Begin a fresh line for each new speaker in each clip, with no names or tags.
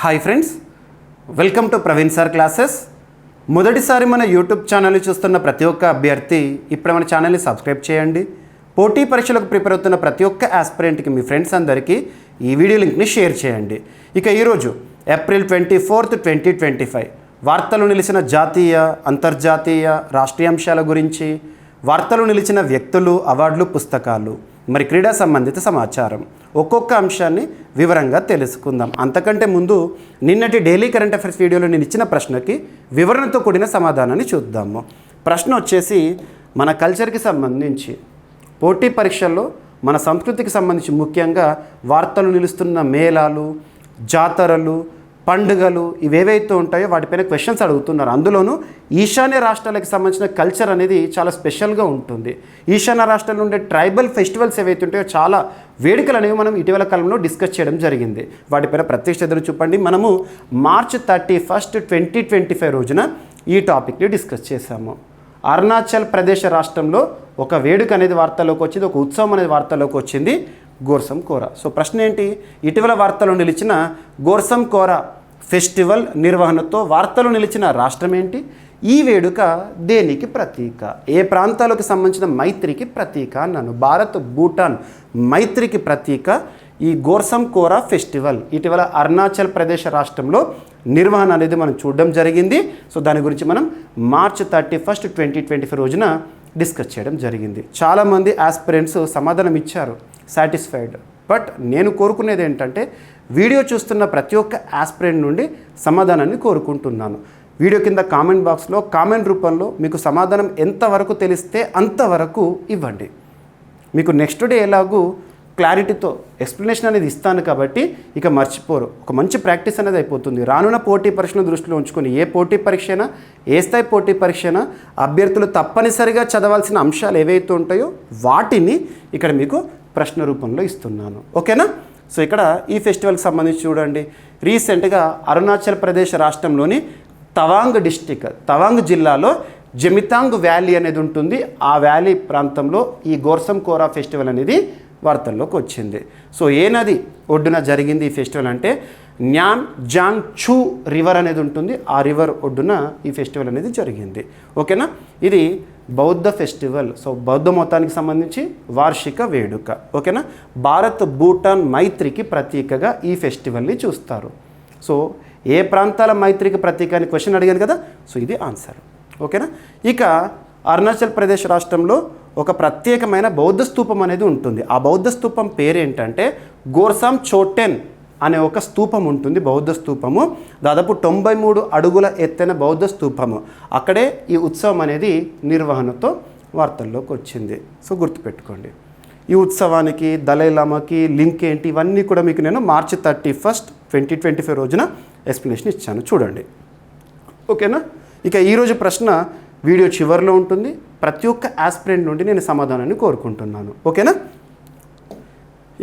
Hi friends, welcome to Praveen sir classes. మొదటిసారి మన YouTube ఛానల్ని చూస్తున్న ప్రతి ఒక్క అభ్యర్థి ఇప్పుడు మన ఛానల్ని సబ్స్క్రైబ్ చేయండి. పోటీ పరీక్షలకు ప్రిపేర్ అవుతున్న ప్రతి ఒక్క ఆస్పిరెంట్కి మీ ఫ్రెండ్స్ అందరికీ ఈ వీడియో లింక్ని షేర్ చేయండి. ఇక ఈరోజు ఏప్రిల్ 24, 2025 వార్తలు నిలిచిన జాతీయ, అంతర్జాతీయ, రాష్ట్రీయ అంశాల గురించి, వార్తలు నిలిచిన వ్యక్తులు, అవార్డులు, పుస్తకాలు, మరి క్రీడా సంబంధిత సమాచారం, ఒక్కొక్క అంశాన్ని వివరంగా తెలుసుకుందాం. అంతకంటే ముందు నిన్నటి డైలీ కరెంట్ అఫైర్స్ వీడియోలో నేను ఇచ్చిన ప్రశ్నకి వివరణతో కూడిన సమాధానాన్ని చూద్దాము. ప్రశ్న వచ్చేసి, మన కల్చర్కి సంబంధించి పోటీ పరీక్షల్లో మన సంస్కృతికి సంబంధించి ముఖ్యంగా వార్తలు నిలుస్తున్న మేళాలు, జాతరలు, పండుగలు ఇవేవైతే ఉంటాయో వాటిపైన క్వశ్చన్స్ అడుగుతున్నారు. అందులోనూ ఈశాన్య రాష్ట్రాలకు సంబంధించిన కల్చర్ అనేది చాలా స్పెషల్గా ఉంటుంది. ఈశాన్య రాష్ట్రాల్లో ఉండే ట్రైబల్ ఫెస్టివల్స్ ఏవైతే ఉంటాయో చాలా వేడుకలు అనేవి మనం ఇటీవల కాలంలో డిస్కస్ చేయడం జరిగింది. వాటిపైన ప్రత్యక్ష ఎదురు చూపండి. మనము మార్చ్ 31, 2025 రోజున ఈ టాపిక్ని డిస్కస్ చేశాము. అరుణాచల్ ప్రదేశ్ రాష్ట్రంలో ఒక వేడుక అనేది వార్తల్లోకి వచ్చింది, ఒక ఉత్సవం అనేది వార్తల్లోకి వచ్చింది, గోర్సం కోరా. సో ప్రశ్న ఏంటి, ఇటీవల వార్తలు నిలిచిన గోర్సం కోరా ఫెస్టివల్ నిర్వహణతో వార్తలు నిలిచిన రాష్ట్రం ఏంటి? ఈ వేడుక దేనికి ప్రతీక? ఏ ప్రాంతాలకు సంబంధించిన మైత్రికి ప్రతీక అన్నాను. భారత్ భూటాన్ మైత్రికి ప్రతీక ఈ గోర్సం కోరా ఫెస్టివల్ ఇటీవల అరుణాచల్ ప్రదేశ్ రాష్ట్రంలో నిర్వహణ అనేది మనం చూడడం జరిగింది. సో దాని గురించి మనం మార్చ్ 31, 2025 రోజున డిస్కస్ చేయడం జరిగింది. చాలామంది ఆస్పిరెంట్స్ సమాధానం ఇచ్చారు, సాటిస్ఫైడ్. బట్ నేను కోరుకునేది ఏంటంటే వీడియో చూస్తున్న ప్రతి ఒక్క ఆస్పిరెంట్ నుండి సమాధానాన్ని కోరుకుంటున్నాను. వీడియో కింద కామెంట్ బాక్స్లో కామెంట్ రూపంలో మీకు సమాధానం ఎంతవరకు తెలిస్తే అంతవరకు ఇవ్వండి. మీకు నెక్స్ట్ డే ఎలాగూ క్లారిటీతో ఎక్స్ప్లెనేషన్ అనేది ఇస్తాను కాబట్టి ఇక మర్చిపోరు. ఒక మంచి ప్రాక్టీస్ అనేది అయిపోతుంది. రానున్న పోటీ పరీక్షను దృష్టిలో ఉంచుకొని ఏ పోటీ పరీక్ష అయినా, ఏ స్థాయి పోటీ పరీక్ష అయినా అభ్యర్థులు తప్పనిసరిగా చదవాల్సిన అంశాలు ఏవైతే ఉంటాయో వాటిని ఇక్కడ మీకు ప్రశ్న రూపంలో ఇస్తున్నాను. ఓకేనా? సో ఇక్కడ ఈ ఫెస్టివల్కి సంబంధించి చూడండి, రీసెంట్గా అరుణాచల్ ప్రదేశ్ రాష్ట్రంలోని తవాంగ్ డిస్టిక్, తవాంగ్ జిల్లాలో జమితాంగ్ వ్యాలీ అనేది ఉంటుంది. ఆ వ్యాలీ ప్రాంతంలో ఈ గోర్సం కోరా ఫెస్టివల్ అనేది వార్తల్లోకి వచ్చింది. సో ఏ నది ఒడ్డున జరిగింది ఈ ఫెస్టివల్ అంటే న్యామ్ జాంగ్ చూ రివర్ అనేది ఉంటుంది. ఆ రివర్ ఒడ్డున ఈ ఫెస్టివల్ అనేది జరిగింది. ఓకేనా? ఇది బౌద్ధ ఫెస్టివల్. సో బౌద్ధ మతానికి సంబంధించి వార్షిక వేడుక. ఓకేనా? భారత్ భూటాన్ మైత్రికి ప్రతీకగా ఈ ఫెస్టివల్ని చూస్తారు. సో ఏ ప్రాంతాల మైత్రికి ప్రతీక అని క్వశ్చన్ అడిగాను కదా, సో ఇది ఆన్సర్. ఓకేనా? ఇక అరుణాచల్ ప్రదేశ్ రాష్ట్రంలో ఒక ప్రత్యేకమైన బౌద్ధ స్తూపం అనేది ఉంటుంది. ఆ బౌద్ధ స్తూపం పేరేంటంటే గోర్సామ్ చోటెన్ అనే ఒక స్తూపం ఉంటుంది. బౌద్ధ స్తూపము దాదాపు 93 అడుగుల ఎత్తైన బౌద్ధ స్తూపము. అక్కడే ఈ ఉత్సవం అనేది నిర్వహణతో వార్తల్లోకి వచ్చింది. సో గుర్తుపెట్టుకోండి. ఈ ఉత్సవానికి దలైలామాకి లింక్ ఏంటి ఇవన్నీ కూడా మీకు నేను మార్చ్ 31, 2025 రోజున ఎక్స్ప్లెనేషన్ ఇచ్చాను, చూడండి. ఓకేనా? ఇక ఈరోజు ప్రశ్న వీడియో చివరిలో ఉంటుంది. ప్రతి ఒక్క ఆస్పిరెంట్ నుండి నేను సమాధానాన్ని కోరుకుంటున్నాను. ఓకేనా?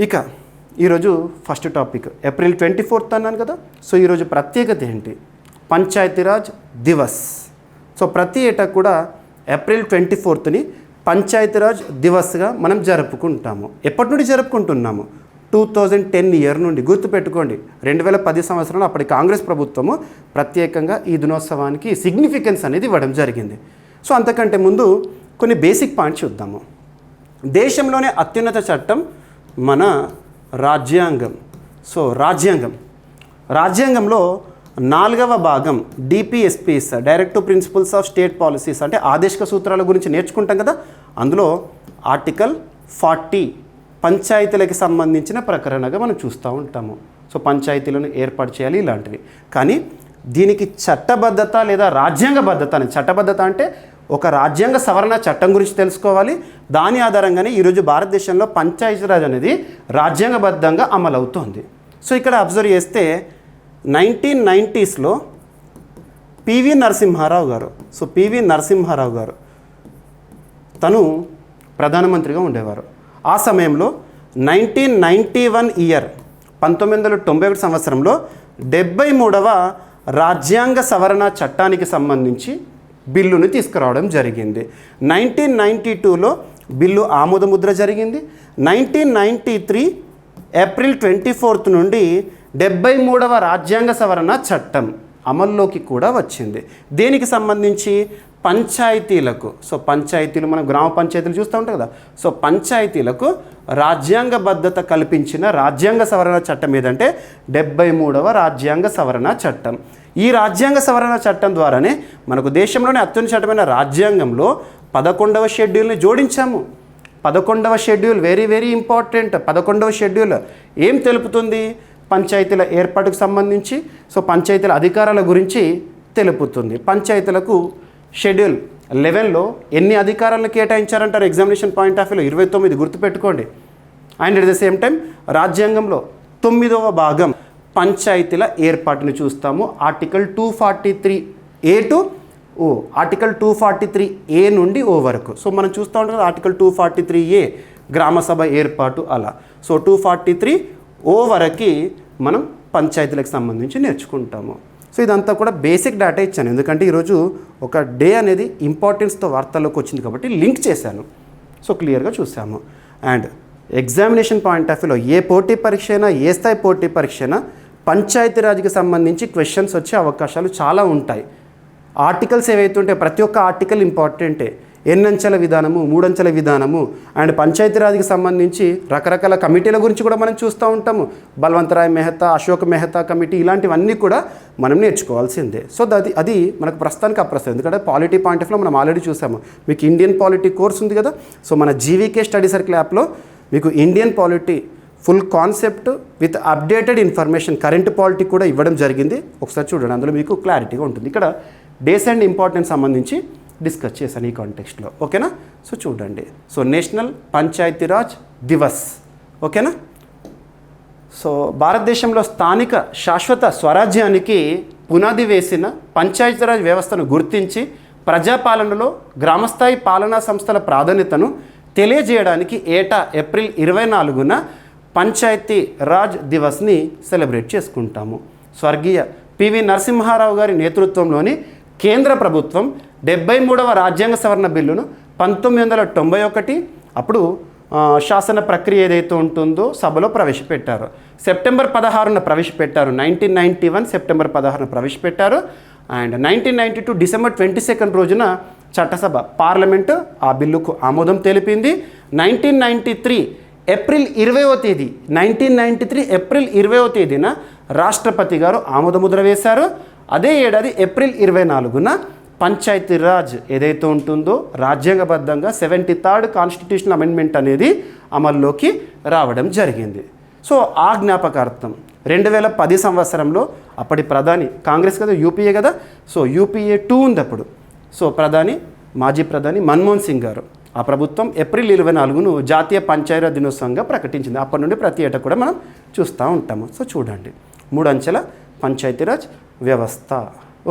ఇక ఈరోజు ఫస్ట్ టాపిక్ ఏప్రిల్ 24 అన్నాను కదా. సో ఈరోజు ప్రత్యేకత ఏంటి? పంచాయతీరాజ్ దివస్. సో ప్రతి ఏటా కూడా ఏప్రిల్ 24ని పంచాయతీరాజ్ దివస్గా మనం జరుపుకుంటాము. ఎప్పటి నుండి జరుపుకుంటున్నాము? 2010 ఇయర్ నుండి. గుర్తుపెట్టుకోండి, 2010 సంవత్సరంలో అప్పటి కాంగ్రెస్ ప్రభుత్వము ప్రత్యేకంగా ఈ దినోత్సవానికి సిగ్నిఫికెన్స్ అనేది ఇవ్వడం జరిగింది. సో అంతకంటే ముందు కొన్ని బేసిక్ పాయింట్స్ చూద్దాము. దేశంలోనే అత్యున్నత చట్టం మన రాజ్యాంగం. సో రాజ్యాంగంలో 4వ భాగం DPSPs, directive principles of state policies, అంటే ఆదేశిక సూత్రాల గురించి నేర్చుకుంటాం కదా. అందులో ఆర్టికల్ 40 పంచాయతీలకు సంబంధించిన ప్రకరణగా మనం చూస్తూ ఉంటాము. సో పంచాయతీలను ఏర్పాటు చేయాలి ఇలాంటివి. కానీ దీనికి చట్టబద్ధత లేదా రాజ్యాంగబద్ధత అని, చట్టబద్ధత అంటే ఒక రాజ్యాంగ సవరణ చట్టం గురించి తెలుసుకోవాలి. దాని ఆధారంగానే ఈరోజు భారతదేశంలో పంచాయతీరాజ్ అనేది రాజ్యాంగబద్ధంగా అమలవుతోంది. సో ఇక్కడ అబ్జర్వ్ చేస్తే 1990స్లో పివి నరసింహారావు గారు, సో పివి నరసింహారావు గారు తను ప్రధానమంత్రిగా ఉండేవారు. ఆ సమయంలో 1991 ఇయర్ 1991 సంవత్సరంలో 73వ రాజ్యాంగ సవరణ చట్టానికి సంబంధించి బిల్లుని తీసుకురావడం జరిగింది. 1992లో బిల్లు ఆమోదముద్ర జరిగింది. 1993 ఏప్రిల్ 24 నుండి 73వ రాజ్యాంగ సవరణ చట్టం అమల్లోకి కూడా వచ్చింది. దేనికి సంబంధించి? పంచాయతీలకు. సో పంచాయతీలు, మనం గ్రామ పంచాయతీలు చూస్తూ ఉంటాం కదా. సో పంచాయతీలకు రాజ్యాంగబద్ధత కల్పించిన రాజ్యాంగ సవరణ చట్టం ఏదంటే 73వ రాజ్యాంగ సవరణ చట్టం. ఈ రాజ్యాంగ సవరణ చట్టం ద్వారానే మనకు దేశంలోనే అత్యున్నతమైన రాజ్యాంగంలో 11వ షెడ్యూల్ని జోడించాము. 11వ షెడ్యూల్ వెరీ వెరీ ఇంపార్టెంట్. 11వ షెడ్యూల్ ఏం తెలుపుతుంది? పంచాయతీల ఏర్పాటుకు సంబంధించి, సో పంచాయతీల అధికారాల గురించి తెలుపుతుంది. పంచాయతీలకు షెడ్యూల్ 11లో ఎన్ని అధికారాలను కేటాయించారంటారు ఎగ్జామినేషన్ పాయింట్ ఆఫ్ వ్యూలో? 29. గుర్తుపెట్టుకోండి. And at the same time రాజ్యాంగంలో 9వ భాగం పంచాయతీల ఏర్పాటుని చూస్తాము. Article 243A to oh, article 243A నుండి ఓ వరకు. సో మనం చూస్తూ ఉంటాం కదా, ఆర్టికల్ 243A గ్రామసభ ఏర్పాటు అలా. సో 243O వరకు మనం పంచాయతీలకు సంబంధించి నేర్చుకుంటాము. సో ఇదంతా కూడా బేసిక్ డేటా ఇచ్చాను, ఎందుకంటే ఈరోజు ఒక డే అనేది ఇంపార్టెన్స్తో వార్తల్లోకి వచ్చింది కాబట్టి లింక్ చేశాను. సో క్లియర్గా చూసాము. అండ్ ఎగ్జామినేషన్ పాయింట్ ఆఫ్ వ్యూలో ఏ పోటీ పరీక్ష అయినా, ఏ స్థాయి పోటీ పరీక్ష అయినా పంచాయతీరాజ్కి సంబంధించి క్వశ్చన్స్ వచ్చే అవకాశాలు చాలా ఉంటాయి. ఆర్టికల్స్ ఏవైతే ఉంటే ప్రతి ఒక్క ఆర్టికల్ ఇంపార్టెంటే. ఎన్నంచెల విధానము, 3 అంచెల విధానము, అండ్ పంచాయతీరాజ్కి సంబంధించి రకరకాల కమిటీల గురించి కూడా మనం చూస్తూ ఉంటాము. బల్వంతరాయ్ మెహతా, అశోక్ మెహతా కమిటీ, ఇలాంటివన్నీ కూడా మనం నేర్చుకోవాల్సిందే. సో అది మనకు ప్రస్తుతానికి అప్రస్తుతం, ఎందుకంటే పాలిటీ పాయింట్ ఆఫ్ వ్యూలో మనం ఆల్రెడీ చూసాము. మీకు ఇండియన్ పాలిటీ కోర్స్ ఉంది కదా. సో మన జీవీకే స్టడీ సర్కిల్ యాప్లో మీకు Indian polity full concept with updated information, current polity కూడా ఇవ్వడం జరిగింది. ఒకసారి చూడండి, అందులో మీకు క్లారిటీగా ఉంటుంది. ఇక్కడ డేస్ అండ్ ఇంపార్టెన్స్ సంబంధించి డిస్కస్ చేశాను ఈ కాంటెక్స్ట్లో. ఓకేనా? సో చూడండి. So national Panchayati Raj Divas. ఓకేనా? సో భారతదేశంలో స్థానిక శాశ్వత స్వరాజ్యానికి పునాది వేసిన పంచాయతీరాజ్ వ్యవస్థను గుర్తించి ప్రజాపాలనలో గ్రామస్థాయి పాలనా సంస్థల ప్రాధాన్యతను తెలియజేయడానికి ఏటా ఏప్రిల్ 24న పంచాయతీ రాజ్ దివస్ని సెలబ్రేట్ చేసుకుంటాము. స్వర్గీయ పివి నరసింహారావు గారి నేతృత్వంలోని కేంద్ర ప్రభుత్వం 73వ రాజ్యాంగ సవరణ బిల్లును 1991 అప్పుడు శాసన ప్రక్రియ ఏదైతే ఉంటుందో సభలో ప్రవేశపెట్టారు. సెప్టెంబర్ 16న ప్రవేశపెట్టారు. 1991 సెప్టెంబర్ 16న ప్రవేశపెట్టారు. అండ్ 1992 డిసెంబర్ 22 రోజున చట్టసభ పార్లమెంటు ఆ బిల్లుకు ఆమోదం తెలిపింది. 1993 ఏప్రిల్ 20వ తేదీ 1993 ఏప్రిల్ 20వ తేదీన రాష్ట్రపతి గారు ఆమోదముద్ర వేశారు. అదే ఏడాది ఏప్రిల్ 24న పంచాయతీరాజ్ ఏదైతే ఉంటుందో రాజ్యాంగబద్ధంగా 73rd కాన్స్టిట్యూషనల్ అమెండ్మెంట్ అనేది అమల్లోకి రావడం జరిగింది. సో ఆ జ్ఞాపకార్థం 2010 సంవత్సరంలో అప్పటి ప్రధాని కాంగ్రెస్ కదా, యూపీఏ కదా. సో యూపీఏ 2 ఉంది అప్పుడు. సో మాజీ ప్రధాని మన్మోహన్ సింగ్ గారు ఆ ప్రభుత్వం ఏప్రిల్ 24ను జాతీయ పంచాయతీరాజ్ దినోత్సవంగా ప్రకటించింది. అప్పటి నుండి ప్రతి ఏటా కూడా మనం చూస్తూ ఉంటాము. సో చూడండి, 3 అంచెల పంచాయతీరాజ్ వ్యవస్థ.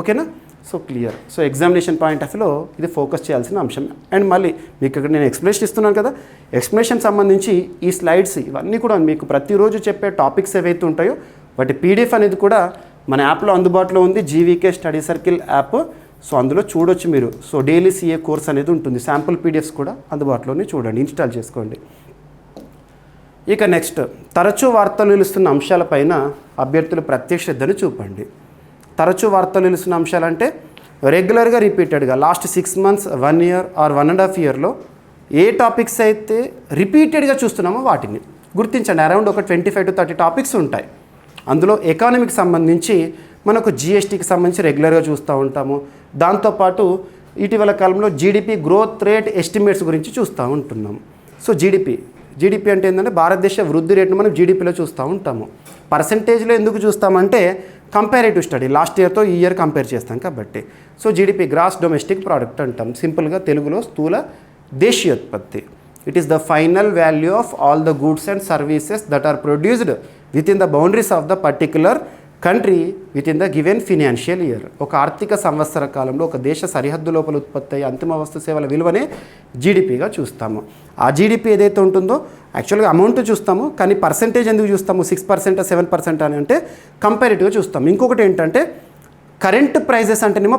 ఓకేనా? So clear. So examination point of వ్యూలో ఇది ఫోకస్ చేయాల్సిన అంశం. అండ్ మళ్ళీ మీకు ఇక్కడ నేను ఎక్స్ప్లెనేషన్ ఇస్తున్నాను కదా, ఎక్స్ప్లెనేషన్ సంబంధించి ఈ స్లైడ్స్ ఇవన్నీ కూడా మీకు ప్రతిరోజు చెప్పే టాపిక్స్ ఏవైతే ఉంటాయో వాటి పీడిఎఫ్ అనేది కూడా మన యాప్లో అందుబాటులో ఉంది, GVK study circle app. So అందులో చూడొచ్చు మీరు. సో డైలీ సిఏ కోర్స్ అనేది ఉంటుంది, శాంపుల్ పీడిఎఫ్స్ కూడా అందుబాటులోనే చూడండి, ఇన్స్టాల్ చేసుకోండి. ఇక నెక్స్ట్, తరచూ వార్తలు నిలుస్తున్న అంశాలపైన అభ్యర్థులు ప్రత్యేక శ్రద్ధను చూపండి. తరచూ వార్తలు నిలుస్తున్న అంశాలంటే రెగ్యులర్గా రిపీటెడ్గా లాస్ట్ 6 months, 1 year ఆర్ 1.5 yearలో ఏ టాపిక్స్ అయితే రిపీటెడ్గా చూస్తున్నామో వాటిని గుర్తించండి. అరౌండ్ ఒక 25 to 30 టాపిక్స్ ఉంటాయి. అందులో ఎకానమీకి సంబంధించి మనకు జిఎస్టీకి సంబంధించి రెగ్యులర్గా చూస్తూ ఉంటాము. దాంతోపాటు ఇటీవల కాలంలో జీడిపి గ్రోత్ రేట్ ఎస్టిమేట్స్ గురించి చూస్తూ ఉంటున్నాము. సో జీడిపి అంటే ఏంటంటే భారతదేశ వృద్ధి రేటును మనం జీడిపిలో చూస్తూ ఉంటాము. పర్సంటేజ్లో ఎందుకు చూస్తామంటే కంపారేటివ్ స్టడీ, లాస్ట్ ఇయర్తో ఈ ఇయర్ కంపేర్ చేస్తాం కాబట్టి. So GDP gross domestic product అంటాం, సింపుల్గా తెలుగులో స్థూల దేశీయోత్పత్తి. It is the final value of all the goods and services that are produced within the boundaries of the particular country within the given financial year. ఒక ఆర్థిక సంవత్సర కాలంలో ఒక దేశ సరిహద్దు లోపల ఉత్పత్తి అయ్యే అంతిమ వస్తు సేవల విలువనే జీడిపిగా చూస్తాము. ఆ జీడిపి ఏదైతే ఉంటుందో యాక్చువల్గా అమౌంట్ చూస్తాము, కానీ పర్సెంటేజ్ ఎందుకు చూస్తాము? 6%, 7% అని అంటే కంపారిటివ్గా చూస్తాము. ఇంకొకటి ఏంటంటే కరెంట్ ప్రైజెస్ అంటేనేమో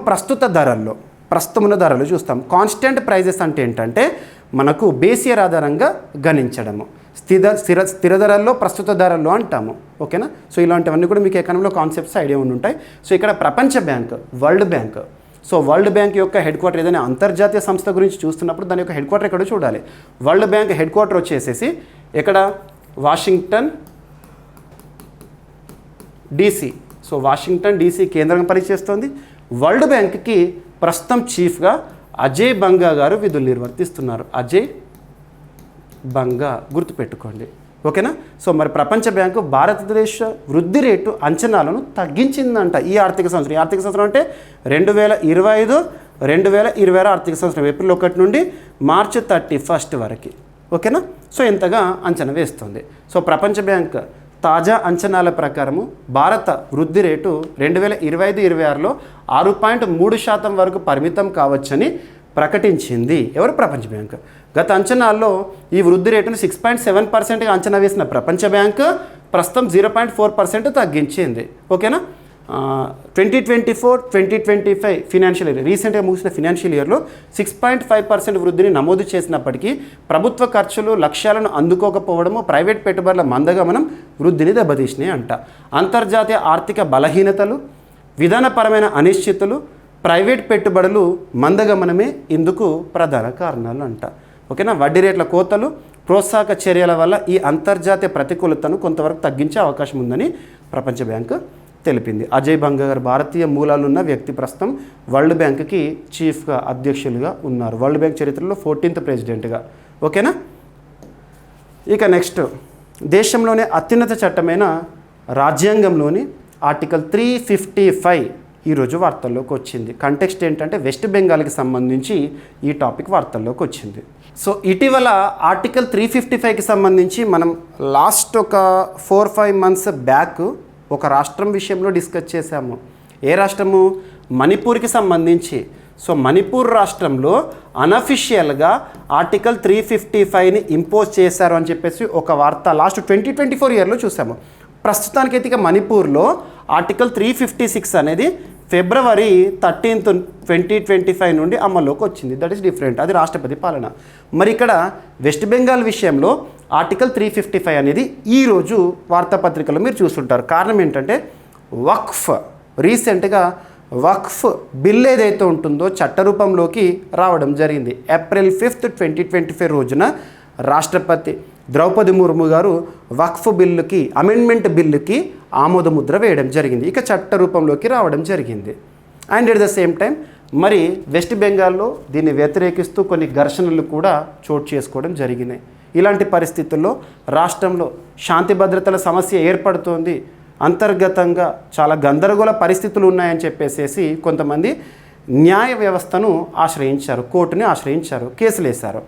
ప్రస్తుతమున్న ధరలు చూస్తాం. కాన్స్టెంట్ ప్రైజెస్ అంటే ఏంటంటే మనకు బేస్ ఇయర్ ఆధారంగా గణించడము. స్థిర ధరల్లో ప్రస్తుత ధరల్లో అంటాము. ఓకేనా. సో ఇలాంటివన్నీ కూడా మీకు ఎకానమీలో కాన్సెప్ట్స్ ఐడియా ఉండి ఉంటాయి. సో ఇక్కడ ప్రపంచ bank, world bank, so world bank యొక్క హెడ్ క్వార్టర్ ఏదైనా అంతర్జాతీయ సంస్థ గురించి చూస్తున్నప్పుడు దాని యొక్క హెడ్ క్వార్టర్ ఎక్కడో చూడాలి. వరల్డ్ బ్యాంక్ హెడ్ క్వార్టర్ వచ్చేసేసి ఇక్కడ Washington DC. So Washington DC కేంద్రంగా పనిచేస్తుంది. వరల్డ్ బ్యాంక్కి ప్రస్తుతం చీఫ్గా అజయ్ బంగా గారు విధులు నిర్వర్తిస్తున్నారు. అజయ్ బంగా గుర్తుపెట్టుకోండి, ఓకేనా. సో మరి ప్రపంచ బ్యాంకు భారతదేశ వృద్ధి రేటు అంచనాలను తగ్గించిందంట ఈ ఆర్థిక సంవత్సరం. ఈ ఆర్థిక సంవత్సరం అంటే 2025-2026 ఆర్థిక సంవత్సరం ఏప్రిల్ 1 నుండి మార్చి 31 వరకు, ఓకేనా. సో ఎంతగా అంచనా వేస్తుంది. సో ప్రపంచ బ్యాంక్ తాజా అంచనాల ప్రకారము భారత వృద్ధి రేటు 2025-26లో 6.3% వరకు పరిమితం కావచ్చని ప్రకటించింది. ఎవరు? ప్రపంచ బ్యాంక్. గత అంచనాల్లో ఈ వృద్ధి రేటును 6.7%గా అంచనా వేసిన ప్రపంచ బ్యాంక్ ప్రస్తుతం 0.4% తగ్గించింది, ఓకేనా. 2024-2025 ఫినాన్షియల్ ఇయర్, రీసెంట్గా ముగిసిన ఫినాన్షియల్ ఇయర్లో 6.5% వృద్ధిని నమోదు చేసినప్పటికీ ప్రభుత్వ ఖర్చులు లక్ష్యాలను అందుకోకపోవడము, ప్రైవేట్ పెట్టుబడుల మందగమనం వృద్ధిని దెబ్బతీసినాయి అంట. అంతర్జాతీయ ఆర్థిక బలహీనతలు, విధానపరమైన అనిశ్చితులు, ప్రైవేట్ పెట్టుబడులు మందగమనమే ఇందుకు ప్రధాన కారణాలు అంట, ఓకేనా. వడ్డీ రేట్ల కోతలు, ప్రోత్సాహక చర్యల వల్ల ఈ అంతర్జాతీయ ప్రతికూలతను కొంతవరకు తగ్గించే అవకాశం ఉందని ప్రపంచ బ్యాంకు తెలిపింది. అజయ్ బంగా గారు భారతీయ మూలాలున్న వ్యక్తి, ప్రస్తుతం వరల్డ్ బ్యాంక్కి చీఫ్గా అధ్యక్షులుగా ఉన్నారు. వరల్డ్ బ్యాంక్ చరిత్రలో 14th ప్రెసిడెంట్గా, ఓకేనా. ఇక నెక్స్ట్, దేశంలోనే అత్యున్నత చట్టమైన రాజ్యాంగంలోని ఆర్టికల్ 355 ఈరోజు వార్తల్లోకి వచ్చింది. కంటెక్స్ట్ ఏంటంటే వెస్ట్ బెంగాల్కి సంబంధించి ఈ టాపిక్ వార్తల్లోకి వచ్చింది. సో ఇటీవల ఆర్టికల్ 355కి సంబంధించి మనం లాస్ట్ ఒక 4-5 months బ్యాక్ ఒక రాష్ట్రం విషయంలో డిస్కస్ చేశాము. ఏ రాష్ట్రము? మణిపూర్కి సంబంధించి. సో మణిపూర్ రాష్ట్రంలో అనఫిషియల్గా ఆర్టికల్ 355ని ఇంపోజ్ చేశారు అని చెప్పేసి ఒక వార్త లాస్ట్ 2024 ఇయర్లో చూసాము. ప్రస్తుతానికైతే ఇక మణిపూర్లో ఆర్టికల్ 356 అనేది February 13th, 2025 నుండి అమల్లోకి వచ్చింది. దట్ ఈస్ డిఫరెంట్, అది రాష్ట్రపతి పాలన. మరి ఇక్కడ వెస్ట్ బెంగాల్ విషయంలో ఆర్టికల్ 355 అనేది ఈరోజు వార్తాపత్రికలో మీరు చూస్తుంటారు. కారణం ఏంటంటే వక్ఫ్, రీసెంట్గా వక్ఫ్ బిల్ ఏదైతే ఉంటుందో చట్టరూపంలోకి రావడం జరిగింది. April 5th, 2025 రోజున రాష్ట్రపతి ద్రౌపది ముర్ము గారు వక్ఫ్ బిల్లుకి, అమెండ్మెంట్ బిల్లుకి ఆమోదముద్ర వేయడం జరిగింది. ఇక చట్ట రూపంలోకి రావడం జరిగింది. And at the same time మరి వెస్ట్ బెంగాల్లో దీన్ని వ్యతిరేకిస్తూ కొన్ని ఘర్షణలు కూడా చోటు చేసుకోవడం జరిగినాయి. ఇలాంటి పరిస్థితుల్లో రాష్ట్రంలో శాంతి భద్రతల సమస్య ఏర్పడుతోంది. అంతర్గతంగా చాలా గందరగోళ పరిస్థితులు ఉన్నాయని చెప్పేసి కొంతమంది న్యాయ వ్యవస్థను ఆశ్రయించారు, కోర్టుని ఆశ్రయించారు, కేసులు వేశారు.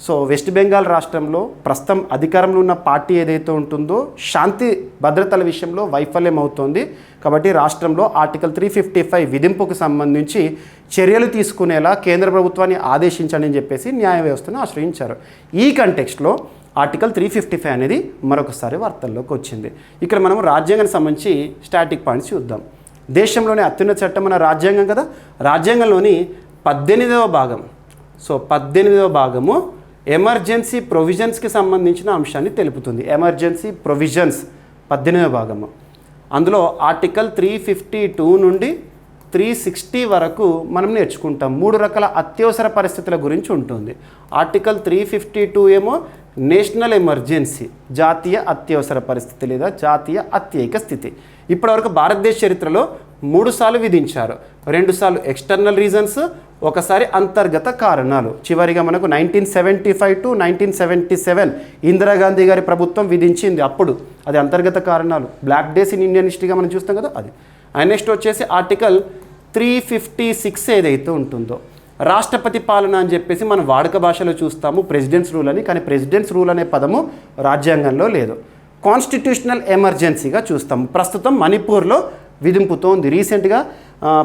సో వెస్ట్ బెంగాల్ రాష్ట్రంలో ప్రస్తుతం అధికారంలో ఉన్న పార్టీ ఏదైతే ఉంటుందో శాంతి భద్రతల విషయంలో వైఫల్యం అవుతోంది. కాబట్టి రాష్ట్రంలో ఆర్టికల్ 355 విధింపుకు సంబంధించి చర్యలు తీసుకునేలా కేంద్ర ప్రభుత్వాన్ని ఆదేశించండి అని చెప్పేసి న్యాయ వ్యవస్థను ఆశ్రయించారు. ఈ కంటెక్స్ట్లో ఆర్టికల్ 355 అనేది మరొకసారి వార్తల్లోకి వచ్చింది. ఇక్కడ మనం రాజ్యాంగానికి సంబంధించి స్టాటిక్ పాయింట్స్ చూద్దాం. దేశంలోనే అత్యున్నత చట్టం మన రాజ్యాంగం కదా. రాజ్యాంగంలోని 18వ భాగం, సో 18వ భాగము ఎమర్జెన్సీ ప్రొవిజన్స్కి సంబంధించిన అంశాన్ని తెలుపుతుంది. ఎమర్జెన్సీ ప్రొవిజన్స్ 18వ భాగము. అందులో ఆర్టికల్ 352 నుండి 360 వరకు మనం నేర్చుకుంటాం. 3 రకాల అత్యవసర పరిస్థితుల గురించి ఉంటుంది. ఆర్టికల్ 352 ఏమో నేషనల్ ఎమర్జెన్సీ, జాతీయ అత్యవసర పరిస్థితి లేదా జాతీయ అత్యయిక స్థితి. ఇప్పటివరకు భారతదేశ చరిత్రలో 3 సార్లు విధించారు. 2 సార్లు ఎక్స్టర్నల్ రీజన్స్, ఒకసారి అంతర్గత కారణాలు. చివరిగా మనకు 1975 to 1977 ఇందిరాగాంధీ గారి ప్రభుత్వం విధించింది. అప్పుడు అది అంతర్గత కారణాలు, బ్లాక్ డేస్ ఇన్ ఇండియన్ హిస్టరీగా మనం చూస్తాం కదా అది. అండ్ నెక్స్ట్ వచ్చేసి ఆర్టికల్ 356 ఏదైతే ఉంటుందో రాష్ట్రపతి పాలన అని చెప్పేసి మనం వాడుక భాషలో చూస్తాము ప్రెసిడెంట్స్ రూల్ అని. కానీ ప్రెసిడెంట్స్ రూల్ అనే పదము రాజ్యాంగంలో లేదు. కాన్స్టిట్యూషనల్ ఎమర్జెన్సీగా చూస్తాము. ప్రస్తుతం మణిపూర్లో విధింపుతో ఉంది. రీసెంట్గా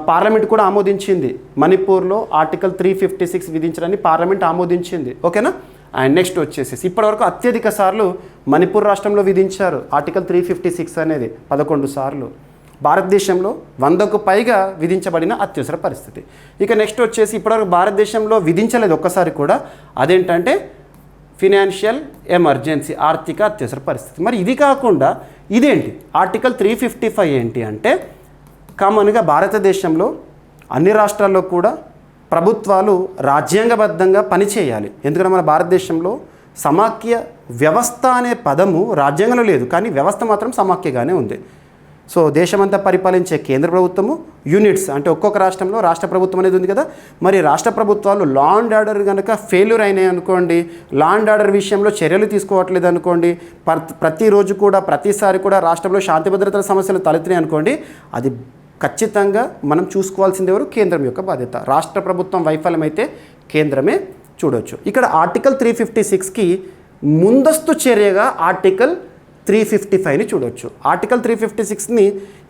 పార్లమెంట్ కూడా ఆమోదించింది. మణిపూర్లో ఆర్టికల్ 356 విధించడాన్ని పార్లమెంట్ ఆమోదించింది, ఓకేనా. అండ్ నెక్స్ట్ వచ్చేసి ఇప్పటివరకు అత్యధిక సార్లు మణిపూర్ రాష్ట్రంలో విధించారు ఆర్టికల్ 356 అనేది 11 సార్లు. భారతదేశంలో 100కు పైగా విధించబడిన అత్యవసర పరిస్థితి. ఇక నెక్స్ట్ వచ్చేసి ఇప్పటివరకు భారతదేశంలో విధించలేదు ఒక్కసారి కూడా. అదేంటంటే ఫినాన్షియల్ ఎమర్జెన్సీ, ఆర్థిక అత్యవసర పరిస్థితి. మరి ఇది కాకుండా ఇదేంటి ఆర్టికల్ 355 ఏంటి అంటే కామన్గా భారతదేశంలో అన్ని రాష్ట్రాల్లో కూడా ప్రభుత్వాలు రాజ్యాంగబద్ధంగా పనిచేయాలి. ఎందుకంటే మన భారతదేశంలో సమాఖ్య వ్యవస్థ అనే పదము రాజ్యాంగంలో లేదు, కానీ వ్యవస్థ మాత్రం సమాఖ్యగానే ఉంది. సో దేశమంతా పరిపాలించే కేంద్ర ప్రభుత్వము, యూనిట్స్ అంటే ఒక్కొక్క రాష్ట్రంలో రాష్ట్ర ప్రభుత్వం అనేది ఉంది కదా. మరి రాష్ట్ర ప్రభుత్వాలు లా అండ్ ఆర్డర్ కనుక ఫెయిల్యూర్ అయినాయి అనుకోండి, లా అండ్ ఆర్డర్ విషయంలో చర్యలు తీసుకోవట్లేదు అనుకోండి, ప్రతిరోజు కూడా ప్రతిసారి కూడా రాష్ట్రంలో శాంతి భద్రతల సమస్యలు తలెత్తినాయి అనుకోండి, అది ఖచ్చితంగా మనం చూసుకోవాల్సింది ఎవరు? కేంద్రం యొక్క బాధ్యత. రాష్ట్ర ప్రభుత్వం వైఫల్యమైతే కేంద్రమే చూడవచ్చు. ఇక్కడ ఆర్టికల్ 356కి ముందస్తు చర్యగా ఆర్టికల్ 355ని చూడవచ్చు. ఆర్టికల్ 356ని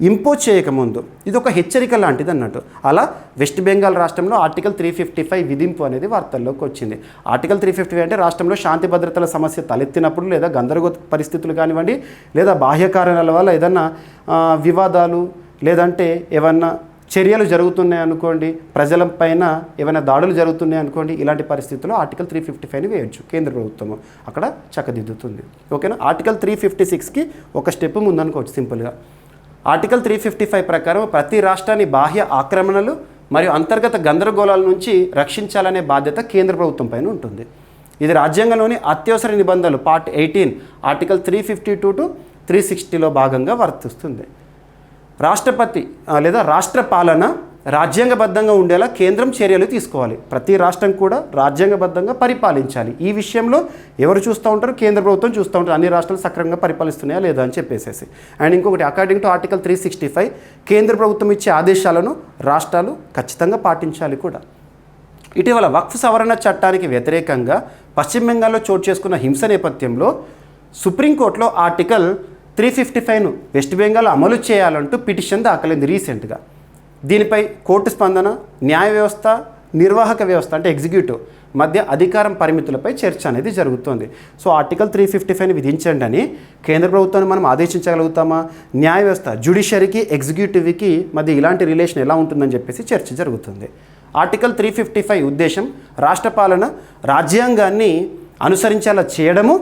ఇంపోజ్ చేయకముందు ఇది ఒక హెచ్చరిక లాంటిది అన్నట్టు. అలా వెస్ట్ బెంగాల్ రాష్ట్రంలో ఆర్టికల్ 355 విధింపు అనేది వార్తల్లోకి వచ్చింది. ఆర్టికల్ 355 అంటే రాష్ట్రంలో శాంతి భద్రతల సమస్య తలెత్తినప్పుడు, లేదా గందరగోళ పరిస్థితులు కానివ్వండి, లేదా బాహ్య కారణాల వల్ల ఏదన్నా వివాదాలు లేదంటే ఏమన్నా చర్యలు జరుగుతున్నాయి అనుకోండి, ప్రజలపైన ఏమైనా దాడులు జరుగుతున్నాయి అనుకోండి, ఇలాంటి పరిస్థితుల్లో ఆర్టికల్ 355ని వేయొచ్చు. కేంద్ర ప్రభుత్వం అక్కడ చక్కదిద్దుతుంది. ఓకేనా. ఆర్టికల్ 356కి ఒక స్టెప్ ముందనుకోవచ్చు సింపుల్గా. ఆర్టికల్ 355 ప్రకారం ప్రతి రాష్ట్రాన్ని బాహ్య ఆక్రమణలు మరియు అంతర్గత గందరగోళాల నుంచి రక్షించాలనే బాధ్యత కేంద్ర ప్రభుత్వం పైన ఉంటుంది. ఇది రాజ్యాంగంలోని అత్యవసర నిబంధనలు పార్ట్ 18 ఆర్టికల్ 352 to 360లో భాగంగా వర్తిస్తుంది. రాష్ట్రపతి లేదా రాష్ట్ర పాలన రాజ్యాంగబద్ధంగా ఉండేలా కేంద్రం చర్యలు తీసుకోవాలి. ప్రతి రాష్ట్రం కూడా రాజ్యాంగబద్ధంగా పరిపాలించాలి. ఈ విషయంలో ఎవరు చూస్తూ ఉంటారు? కేంద్ర ప్రభుత్వం చూస్తూ ఉంటారు, అన్ని రాష్ట్రాలు సక్రమంగా పరిపాలిస్తున్నాయా లేదా అని చెప్పేసి. అండ్ ఇంకొకటి, అకార్డింగ్ టు ఆర్టికల్ 365 కేంద్ర ప్రభుత్వం ఇచ్చే ఆదేశాలను రాష్ట్రాలు ఖచ్చితంగా పాటించాలి కూడా. ఇటీవల వక్ఫ్ సవరణ చట్టానికి వ్యతిరేకంగా పశ్చిమ బెంగాల్లో చోటు చేసుకున్న హింస నేపథ్యంలో సుప్రీంకోర్టులో ఆర్టికల్ 355ను వెస్ట్ బెంగాల్ అమలు చేయాలంటూ పిటిషన్ దాఖలైంది రీసెంట్గా. దీనిపై కోర్టు స్పందన, న్యాయ వ్యవస్థ, నిర్వాహక వ్యవస్థ అంటే ఎగ్జిక్యూటివ్ మధ్య అధికారం పరిమితులపై చర్చ అనేది జరుగుతోంది. సో ఆర్టికల్ 355ని విధించండి అని కేంద్ర ప్రభుత్వాన్ని మనం ఆదేశించగలుగుతామా? న్యాయ వ్యవస్థ జ్యుడిషియరీకి ఎగ్జిక్యూటివ్కి మధ్య ఇలాంటి రిలేషన్ ఎలా ఉంటుందని చెప్పేసి చర్చ జరుగుతుంది. ఆర్టికల్ 355 ఉద్దేశం రాష్ట్ర పాలన రాజ్యాంగాన్ని అనుసరించేలా చేయడము,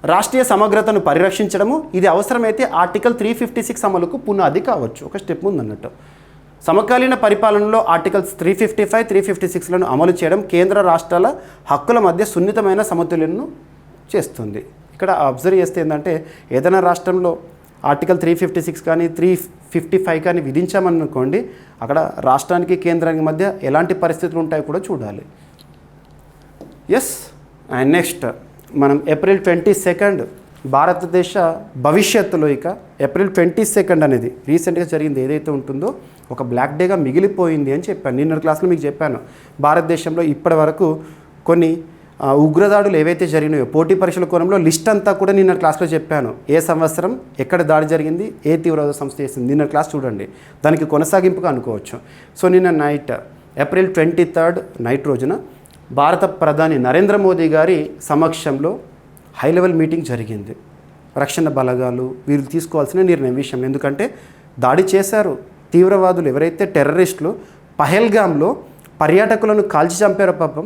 రాష్ట్రీయ సమగ్రతను పరిరక్షించడము. ఇది అవసరమైతే ఆర్టికల్ 356 అమలుకు పునాది కావచ్చు. ఒక స్టెప్ ముందన్నట్టు. సమకాలీన పరిపాలనలో ఆర్టికల్స్ 355, 356లను అమలు చేయడం కేంద్ర రాష్ట్రాల హక్కుల మధ్య సున్నితమైన సమతుల్యతను చేస్తుంది. ఇక్కడ అబ్జర్వ్ చేస్తే ఏంటంటే ఏదైనా రాష్ట్రంలో ఆర్టికల్ 356 కానీ 355 కానీ విధించామనుకోండి, అక్కడ రాష్ట్రానికి కేంద్రానికి మధ్య ఎలాంటి పరిస్థితులు ఉంటాయో కూడా చూడాలి. ఎస్. అండ్ నెక్స్ట్ మనం ఏప్రిల్ 22 భారతదేశ భవిష్యత్తులో ఇక ఏప్రిల్ 22 అనేది రీసెంట్గా జరిగింది ఏదైతే ఉంటుందో ఒక బ్లాక్ డేగా మిగిలిపోయింది అని చెప్పాను. నిన్న క్లాస్లో మీకు చెప్పాను, భారతదేశంలో ఇప్పటి వరకు కొన్ని ఉగ్రదాడులు ఏవైతే జరిగినాయో పోటీ పరీక్షల కోణంలో లిస్ట్ అంతా కూడా నిన్న క్లాస్లో చెప్పాను. ఏ సంవత్సరం ఎక్కడ దాడి జరిగింది, ఏ తీవ్రవాద సంస్థ చేసింది, నిన్న క్లాస్ చూడండి, దానికి కొనసాగింపుగా అనుకోవచ్చు. సో నిన్న నైట్ ఏప్రిల్ 23 నైట్ రోజున భారత ప్రధాని నరేంద్ర మోదీ గారి సమక్షంలో హై లెవెల్ మీటింగ్ జరిగింది. రక్షణ బలగాలు వీళ్ళు తీసుకోవాల్సిన నిర్ణయం విషయం. ఎందుకంటే దాడి చేశారు తీవ్రవాదులు, ఎవరైతే టెర్రరిస్టులు పహల్గామ్లో పర్యాటకులను కాల్చి చంపారో పాపం.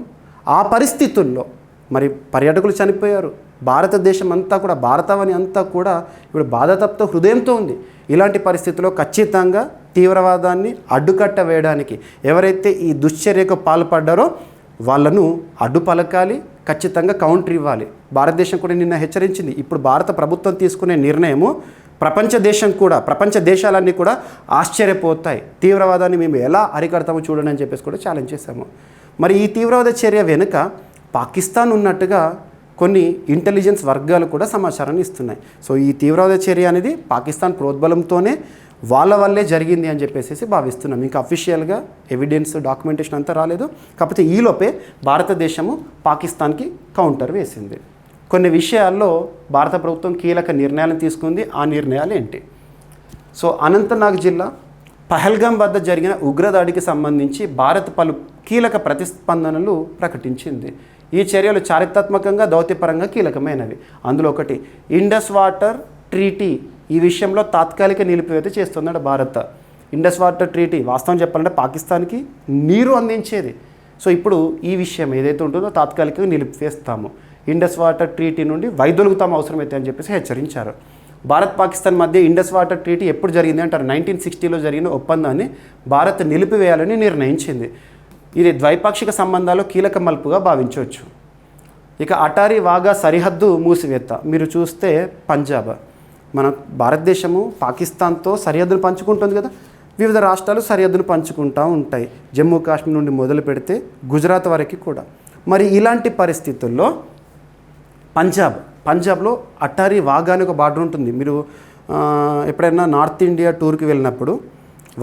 ఆ పరిస్థితుల్లో మరి పర్యాటకులు చనిపోయారు. భారతదేశం అంతా కూడా, భారతావని అంతా కూడా ఇప్పుడు బాధతప్త హృదయంతో ఉంది. ఇలాంటి పరిస్థితుల్లో ఖచ్చితంగా తీవ్రవాదాన్ని అడ్డుకట్ట వేయడానికి ఎవరైతే ఈ దుశ్చర్యకు పాల్పడ్డారో వాళ్ళను అడ్డు పలకాలి, ఖచ్చితంగా కౌంటర్ ఇవ్వాలి. భారతదేశం కూడా నిన్న హెచ్చరించింది. ఇప్పుడు భారత ప్రభుత్వం తీసుకునే నిర్ణయము ప్రపంచ దేశాలన్నీ కూడా ఆశ్చర్యపోతాయి. తీవ్రవాదాన్ని మేము ఎలా అరికడతామో చూడండి అని చెప్పేసి కూడా ఛాలెంజ్ చేశాము. మరి ఈ తీవ్రవాద చర్య వెనుక పాకిస్తాన్ ఉన్నట్టుగా కొన్ని ఇంటెలిజెన్స్ వర్గాలు కూడా సమాచారాన్ని ఇస్తున్నాయి. సో ఈ తీవ్రవాద చర్య అనేది పాకిస్తాన్ ప్రోద్బలంతోనే వాళ్ళ వల్లే జరిగింది అని చెప్పేసి భావిస్తున్నాం. ఇంకా అఫీషియల్గా ఎవిడెన్స్ డాక్యుమెంటేషన్ అంతా రాలేదు. కాకపోతే ఈలోపే భారతదేశము పాకిస్తాన్కి కౌంటర్ వేసింది. కొన్ని విషయాల్లో భారత ప్రభుత్వం కీలక నిర్ణయాలను తీసుకుంది. ఆ నిర్ణయాలు ఏంటి? సో అనంతనాగ్ జిల్లా పహల్గామ్ వద్ద జరిగిన ఉగ్రదాడికి సంబంధించి భారత్ పలు కీలక ప్రతిస్పందనలు ప్రకటించింది. ఈ చర్యలు చారిత్రాత్మకంగా దౌత్యపరంగా కీలకమైనవి. అందులో ఒకటి ఇండస్ వాటర్ ట్రీటీ. ఈ విషయంలో తాత్కాలిక నిలిపివేత చేస్తున్నాడు భారత్. ఇండస్ వాటర్ ట్రీటీ వాస్తవం చెప్పాలంటే పాకిస్తాన్కి నీరు అందించేది. సో ఇప్పుడు ఈ విషయం ఏదైతే ఉంటుందో తాత్కాలికంగా నిలిపివేస్తాము. ఇండస్ వాటర్ ట్రీటీ నుండి వైదొలుగుతాం అవసరమైతే అని చెప్పేసి హెచ్చరించారు. భారత్ పాకిస్తాన్ మధ్య ఇండస్ వాటర్ ట్రీటీ ఎప్పుడు జరిగింది అంటారు? 1960లో జరిగిన ఒప్పందాన్ని భారత్ నిలిపివేయాలని నిర్ణయించింది. ఇది ద్వైపాక్షిక సంబంధాలు కీలక మలుపుగా భావించవచ్చు. ఇక అటారీ వాగా సరిహద్దు మూసివేత. మీరు చూస్తే పంజాబ్, మన భారతదేశము పాకిస్తాన్తో సరిహద్దులు పంచుకుంటుంది కదా, వివిధ రాష్ట్రాలు సరిహద్దులు పంచుకుంటూ ఉంటాయి, జమ్మూ కాశ్మీర్ నుండి మొదలు పెడితే గుజరాత్ వరకు కూడా. మరి ఇలాంటి పరిస్థితుల్లో పంజాబ్లో అటారీ వాగా అని ఒక బార్డర్ ఉంటుంది. మీరు ఎప్పుడైనా నార్త్ ఇండియా టూర్కి వెళ్ళినప్పుడు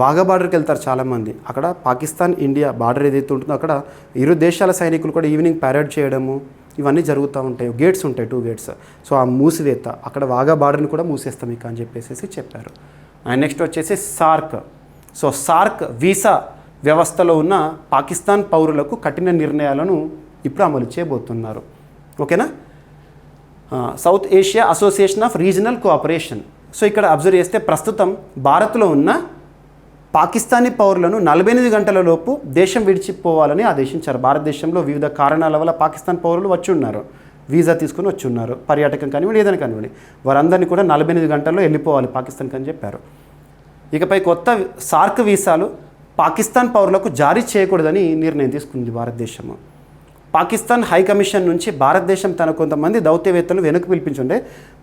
వాగా బార్డర్కి వెళ్తారు చాలామంది. అక్కడ పాకిస్తాన్ ఇండియా బార్డర్ ఏదైతే ఉంటుందో అక్కడ ఇరు దేశాల సైనికులు కూడా ఈవినింగ్ ప్యారేడ్ చేయడము ఇవన్నీ జరుగుతూ ఉంటాయి. గేట్స్ ఉంటాయి, 2 గేట్స్. సో ఆ మూసివేత, అక్కడ వాగా బార్డర్ని కూడా మూసేస్తాం ఇక అని చెప్పేసి చెప్పారు. అండ్ నెక్స్ట్ వచ్చేసి సార్క్. సో సార్క్ వీసా వ్యవస్థలో ఉన్న పాకిస్తాన్ పౌరులకు కఠిన నిర్ణయాలను ఇప్పుడు అమలు చేయబోతున్నారు. ఓకేనా? South Asia association of regional cooperation. So ఇక్కడ అబ్జర్వ్ చేస్తే ప్రస్తుతం భారత్లో ఉన్న పాకిస్తానీ పౌరులను 48 గంటల లోపు దేశం విడిచిపోవాలని ఆదేశించారు. భారతదేశంలో వివిధ కారణాల వల్ల పాకిస్తాన్ పౌరులు వచ్చి ఉన్నారు, వీసా తీసుకుని వచ్చి ఉన్నారు, పర్యాటకం కానివ్వండి ఏదైనా కానివ్వండి, వారందరినీ కూడా 48 గంటల్లో వెళ్ళిపోవాలి పాకిస్తాన్కి అని చెప్పారు. ఇకపై కొత్త సార్క్ వీసాలు పాకిస్తాన్ పౌరులకు జారీ చేయకూడదని నిర్ణయం తీసుకుంది భారతదేశము. పాకిస్తాన్ హై కమిషన్ నుంచి భారతదేశం తన కొంతమంది దౌత్యవేత్తలు వెనక్కి పిలిపించుండే,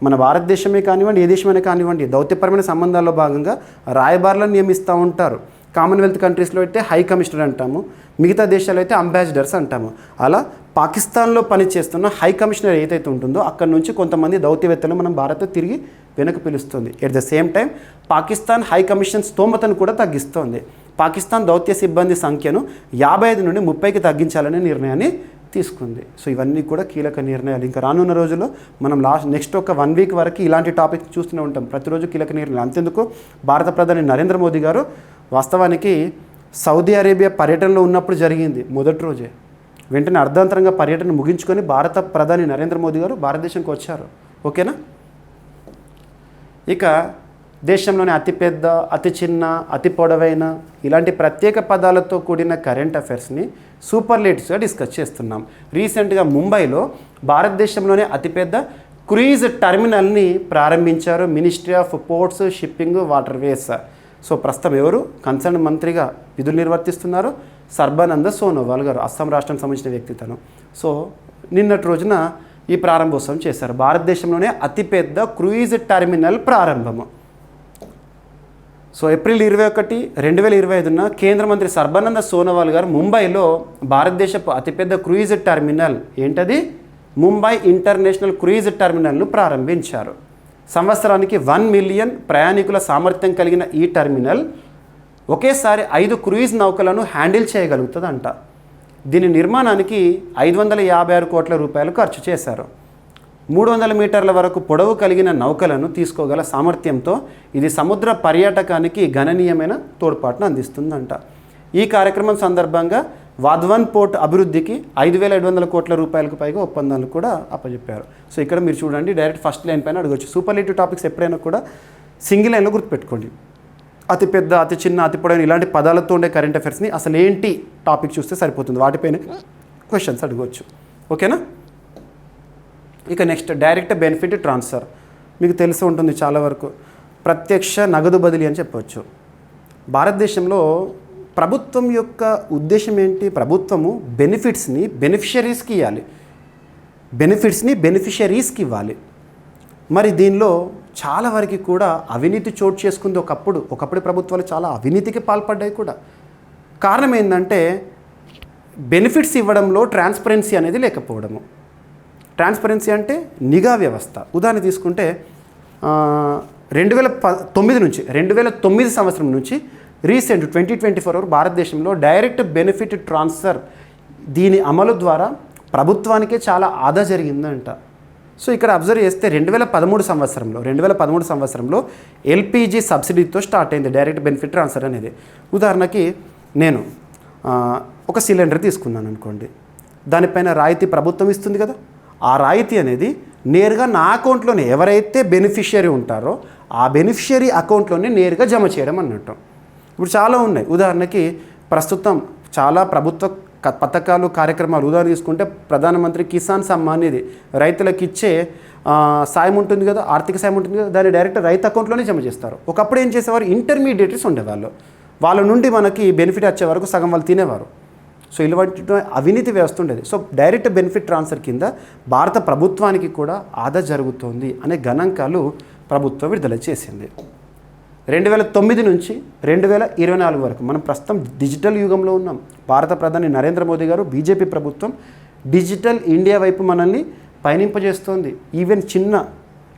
మన భారతదేశమే కానివ్వండి ఏ దేశమైనా కానివ్వండి దౌత్యపరమైన సంబంధాల్లో భాగంగా రాయబారులను నియమిస్తూ ఉంటారు. కామన్వెల్త్ కంట్రీస్లో అయితే హై కమిషనర్ అంటాము, మిగతా దేశాలు అయితే అంబాసిడర్స్ అంటాము. అలా పాకిస్తాన్లో పనిచేస్తున్న హై కమిషనర్ ఏదైతే ఉంటుందో అక్కడ నుంచి కొంతమంది దౌత్యవేత్తలు మనం భారత్ తిరిగి వెనక్కి పిలుస్తుంది. At the same time Pakistan high commission స్తోమతను కూడా తగ్గిస్తోంది. పాకిస్తాన్ దౌత్య సిబ్బంది సంఖ్యను 55 నుండి 30కి తగ్గించాలనే నిర్ణయాన్ని తీసుకుంది. సో ఇవన్నీ కూడా కీలక నిర్ణయాలు. ఇంకా రానున్న రోజుల్లో మనం నెక్స్ట్ ఒక 1 వీక్ వరకు ఇలాంటి టాపిక్ చూస్తూనే ఉంటాం. ప్రతిరోజు కీలక నిర్ణయాలు. అంతెందుకు భారత ప్రధాని నరేంద్ర మోదీ గారు వాస్తవానికి సౌదీ అరేబియా పర్యటనలో ఉన్నప్పుడు జరిగింది మొదటి రోజే. వెంటనే అర్ధాంతరంగా పర్యటన ముగించుకొని భారత ప్రధాని నరేంద్ర మోదీ గారు భారతదేశానికి వచ్చారు. ఓకేనా? ఇక దేశంలోని అతిపెద్ద, అతి చిన్న, అతి పొడవైన ఇలాంటి ప్రత్యేక పదాలతో కూడిన కరెంట్ అఫైర్స్ని సూపర్లేటివ్స్గా డిస్కస్ చేస్తున్నాం. రీసెంట్గా ముంబైలో భారతదేశంలోనే అతిపెద్ద క్రూయిజ్ టెర్మినల్ని ప్రారంభించారు ministry of ports, shipping, waterways. So ప్రస్తుతం ఎవరు కన్సర్న్ మంత్రిగా విధులు నిర్వర్తిస్తున్నారు? సర్బానంద సోనోవాల్ గారు, అస్సాం రాష్ట్రానికి సంబంధించిన వ్యక్తి తను. సో నిన్నటి రోజున ఈ ప్రారంభోత్సవం చేశారు. భారతదేశంలోనే అతిపెద్ద క్రూయిజ్ టెర్మినల్ ప్రారంభము. సో ఏప్రిల్ 21, 2025న కేంద్ర మంత్రి సర్బానంద సోనోవాల్ గారు ముంబైలో భారతదేశపు అతిపెద్ద క్రూయిజ్ టెర్మినల్ ఏంటది? ముంబై ఇంటర్నేషనల్ క్రూయిజ్ టెర్మినల్ను ప్రారంభించారు. సంవత్సరానికి 1 మిలియన్ ప్రయాణికుల సామర్థ్యం కలిగిన ఈ టెర్మినల్ ఒకేసారి 5 క్రూయిజ్ నౌకలను హ్యాండిల్ చేయగలుగుతుందంట. దీని నిర్మాణానికి 556 కోట్ల రూపాయలు ఖర్చు చేశారు. 300 మీటర్ల వరకు పొడవు కలిగిన నౌకలను తీసుకోగల సామర్థ్యంతో ఇది సముద్ర పర్యాటకానికి గణనీయమైన తోడ్పాటును అందిస్తుందంట. ఈ కార్యక్రమం సందర్భంగా వాధ్వన్ పోర్ట్ అభివృద్ధికి 5,700 కోట్ల రూపాయలకు పైగా ఒప్పందాలు కూడా అప్పచెప్పారు. సో ఇక్కడ మీరు చూడండి, డైరెక్ట్ ఫస్ట్ లైన్ పైన అడగవచ్చు. సూపర్లేటివ్ టాపిక్స్ ఎప్పుడైనా కూడా సింగిల్ లైన్లో గుర్తుపెట్టుకోండి. అతి పెద్ద, అతి చిన్న, అతి పొడవైన ఇలాంటి పదాలతో ఉండే కరెంట్ అఫైర్స్ని అసలు ఏంటి టాపిక్ చూస్తే సరిపోతుంది, వాటిపైన క్వశ్చన్స్ అడగవచ్చు. ఓకేనా? ఇక నెక్స్ట్ డైరెక్ట్ బెనిఫిట్ ట్రాన్స్ఫర్. మీకు తెలిసి ఉంటుంది చాలా వరకు, ప్రత్యక్ష నగదు బదిలీ అని చెప్పవచ్చు. భారతదేశంలో ప్రభుత్వం యొక్క ఉద్దేశం ఏంటి? ప్రభుత్వము బెనిఫిట్స్ని బెనిఫిషరీస్కి ఇవ్వాలి, బెనిఫిషరీస్కి ఇవ్వాలి. మరి దీనిలో చాలా వరకు కూడా అవినీతి చోటు చేసుకుంది. ఒకప్పుడు ప్రభుత్వాలు చాలా అవినీతికి పాల్పడ్డాయి కూడా. కారణం ఏంటంటే బెనిఫిట్స్ ఇవ్వడంలో ట్రాన్స్పరెన్సీ అనేది లేకపోవడము. ట్రాన్స్పరెన్సీ అంటే నిఘా వ్యవస్థ. ఉదాహరణ తీసుకుంటే 2009 సంవత్సరం నుంచి రీసెంట్ 2024 వరకు భారతదేశంలో డైరెక్ట్ బెనిఫిట్ ట్రాన్స్ఫర్ దీని అమలు ద్వారా ప్రభుత్వానికే చాలా ఆదా జరిగిందంట. సో ఇక్కడ అబ్జర్వ్ చేస్తే 2013 సంవత్సరంలో ఎల్పిజి సబ్సిడీతో స్టార్ట్ అయింది డైరెక్ట్ బెనిఫిట్ ట్రాన్స్ఫర్ అనేది. ఉదాహరణకి నేను ఒక సిలిండర్ తీసుకున్నాను అనుకోండి, దానిపైన రాయితీ ప్రభుత్వం ఇస్తుంది కదా. ఆ రాయితీ అనేది నేరుగా నా అకౌంట్లోనే ఎవరైతే బెనిఫిషియరీ ఉంటారో ఆ బెనిఫిషియరీ అకౌంట్లోనే నేరుగా జమ చేయడం అన్నట్టు. ఇప్పుడు చాలా ఉన్నాయి. ఉదాహరణకి ప్రస్తుతం చాలా ప్రభుత్వ పథకాలు కార్యక్రమాలు ఉదాహరణ తీసుకుంటే ప్రధానమంత్రి కిసాన్ సమ్మాన్ నిధి రైతులకు ఇచ్చే సాయం ఉంటుంది కదా, ఆర్థిక సాయం ఉంటుంది కదా, దాన్ని డైరెక్ట్ రైతు అకౌంట్లోనే జమ చేస్తారు. ఒకప్పుడు ఏం చేసేవారు, ఇంటర్మీడియట్స్ ఉండేవాళ్ళు, వాళ్ళ నుండి మనకి బెనిఫిట్ వచ్చే వరకు సగం వాళ్ళు తినేవారు. సో ఇలాంటి అవినీతి వ్యవస్థ ఉండేది. సో డైరెక్ట్ బెనిఫిట్ ట్రాన్స్ఫర్ కింద భారత ప్రభుత్వానికి కూడా ఆదా జరుగుతుంది అనే గణాంకాలు ప్రభుత్వం విడుదల చేసింది. 2009 నుంచి 2024 వరకు మనం ప్రస్తుతం డిజిటల్ యుగంలో ఉన్నాం. భారత ప్రధాని నరేంద్ర మోదీ గారు, బీజేపీ ప్రభుత్వం డిజిటల్ ఇండియా వైపు మనల్ని పయనింపజేస్తోంది. ఈవెన్ చిన్న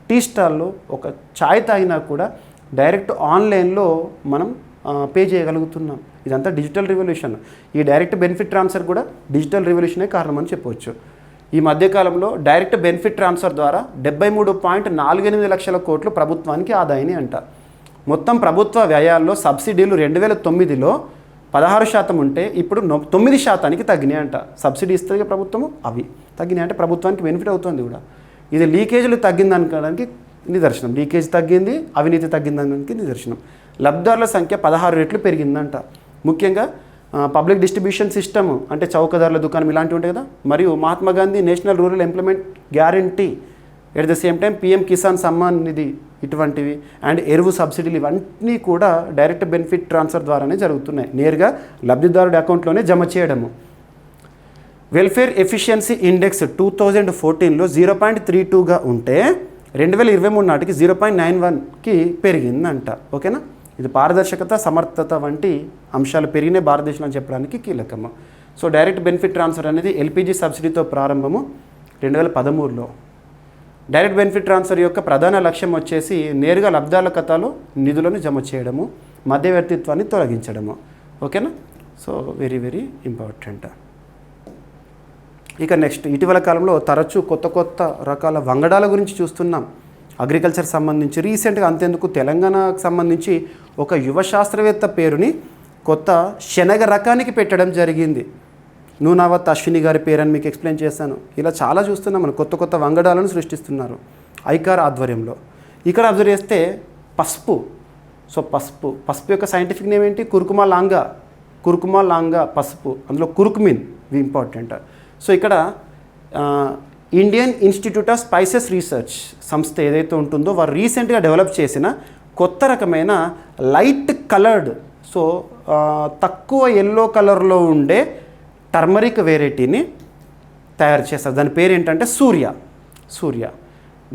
టీ స్టాల్లో ఒక ఛాయ్ తాగినా కూడా డైరెక్ట్ ఆన్లైన్లో మనం పే చేయగలుగుతున్నాం. ఇదంతా డిజిటల్ రివల్యూషన్. ఈ డైరెక్ట్ బెనిఫిట్ ట్రాన్స్ఫర్ కూడా డిజిటల్ రివల్యూషనే కారణమని చెప్పవచ్చు. ఈ మధ్యకాలంలో డైరెక్ట్ బెనిఫిట్ ట్రాన్స్ఫర్ ద్వారా 73.48 లక్షల కోట్లు ప్రభుత్వానికి ఆదాయని అంట. మొత్తం ప్రభుత్వ వ్యయాల్లో సబ్సిడీలు 2009లో 16% ఉంటే ఇప్పుడు 9% తగ్గినాయి అంట. సబ్సిడీ ఇస్తుంది ప్రభుత్వము, అవి తగ్గినాయి అంటే ప్రభుత్వానికి బెనిఫిట్ అవుతుంది కూడా. ఇది లీకేజీలు తగ్గిందనడానికి నిదర్శనం. లీకేజ్ తగ్గింది, అవినీతి తగ్గిందనడానికి నిదర్శనం. లబ్ధిదారుల సంఖ్య 16 రెట్లు పెరిగిందంట. ముఖ్యంగా పబ్లిక్ డిస్ట్రిబ్యూషన్ సిస్టమ్ అంటే చౌకదారుల దుకాణం ఇలాంటివి ఉంటాయి కదా, మరియు Mahatma Gandhi national rural employment guarantee, at the same time PM Kisan Samman Nidhi, ఇటువంటివి అండ్ ఎరువు సబ్సిడీలు ఇవన్నీ కూడా డైరెక్ట్ బెనిఫిట్ ట్రాన్స్ఫర్ ద్వారానే జరుగుతున్నాయి. నేరుగా లబ్ధిదారుడి అకౌంట్లోనే జమ చేయడము. వెల్ఫేర్ ఎఫిషియన్సీ ఇండెక్స్ 2014లో 0.32గా ఉంటే 2023 నాటికి 0.91కి పెరిగిందంట. ఓకేనా, ఇది పారదర్శకత, సమర్థత వంటి అంశాలు పెరిగినాయి భారతదేశంలో అని చెప్పడానికి కీలకము. సో డైరెక్ట్ బెనిఫిట్ ట్రాన్స్ఫర్ అనేది ఎల్పిజి సబ్సిడీతో ప్రారంభము 2013లో. డైరెక్ట్ బెనిఫిట్ ట్రాన్స్ఫర్ యొక్క ప్రధాన లక్ష్యం వచ్చేసి నేరుగా లబ్ధిదారుల ఖాతాలో నిధులను జమ చేయడము, మధ్యవర్తిత్వాన్ని తొలగించడము. ఓకేనా, సో వెరీ వెరీ ఇంపార్టెంట్. ఇక నెక్స్ట్, ఇటీవల కాలంలో తరచూ కొత్త రకాల వంగడాల గురించి చూస్తున్నాం. అగ్రికల్చర్ సంబంధించి రీసెంట్గా అంతెందుకు తెలంగాణకు సంబంధించి ఒక యువ శాస్త్రవేత్త పేరుని కొత్త శనగ రకానికి పెట్టడం జరిగింది. నూనావత్ అశ్విని గారి పేరని మీకు ఎక్స్ప్లెయిన్ చేశాను. ఇలా చాలా చూస్తున్నాం, మనం కొత్త వంగడాలను సృష్టిస్తున్నారు ఐకార్ ఆధ్వర్యంలో. ఇక్కడ అబ్జర్వ్ చేస్తే పసుపు. సో పసుపు యొక్క సైంటిఫిక్ నేమ్ ఏంటి, కుర్కుమా లాంగా పసుపు, అందులో కుర్కుమిన్ ఇంపార్టెంట్. సో ఇక్కడ Indian institute of spices research సంస్థ ఏదైతే ఉంటుందో వారు రీసెంట్గా డెవలప్ చేసిన కొత్త రకమైన లైట్ కలర్డ్, సో తక్కువ ఎల్లో కలర్లో ఉండే టర్మరిక్ వెరైటీని తయారు చేస్తారు. దాని పేరు ఏంటంటే Surya.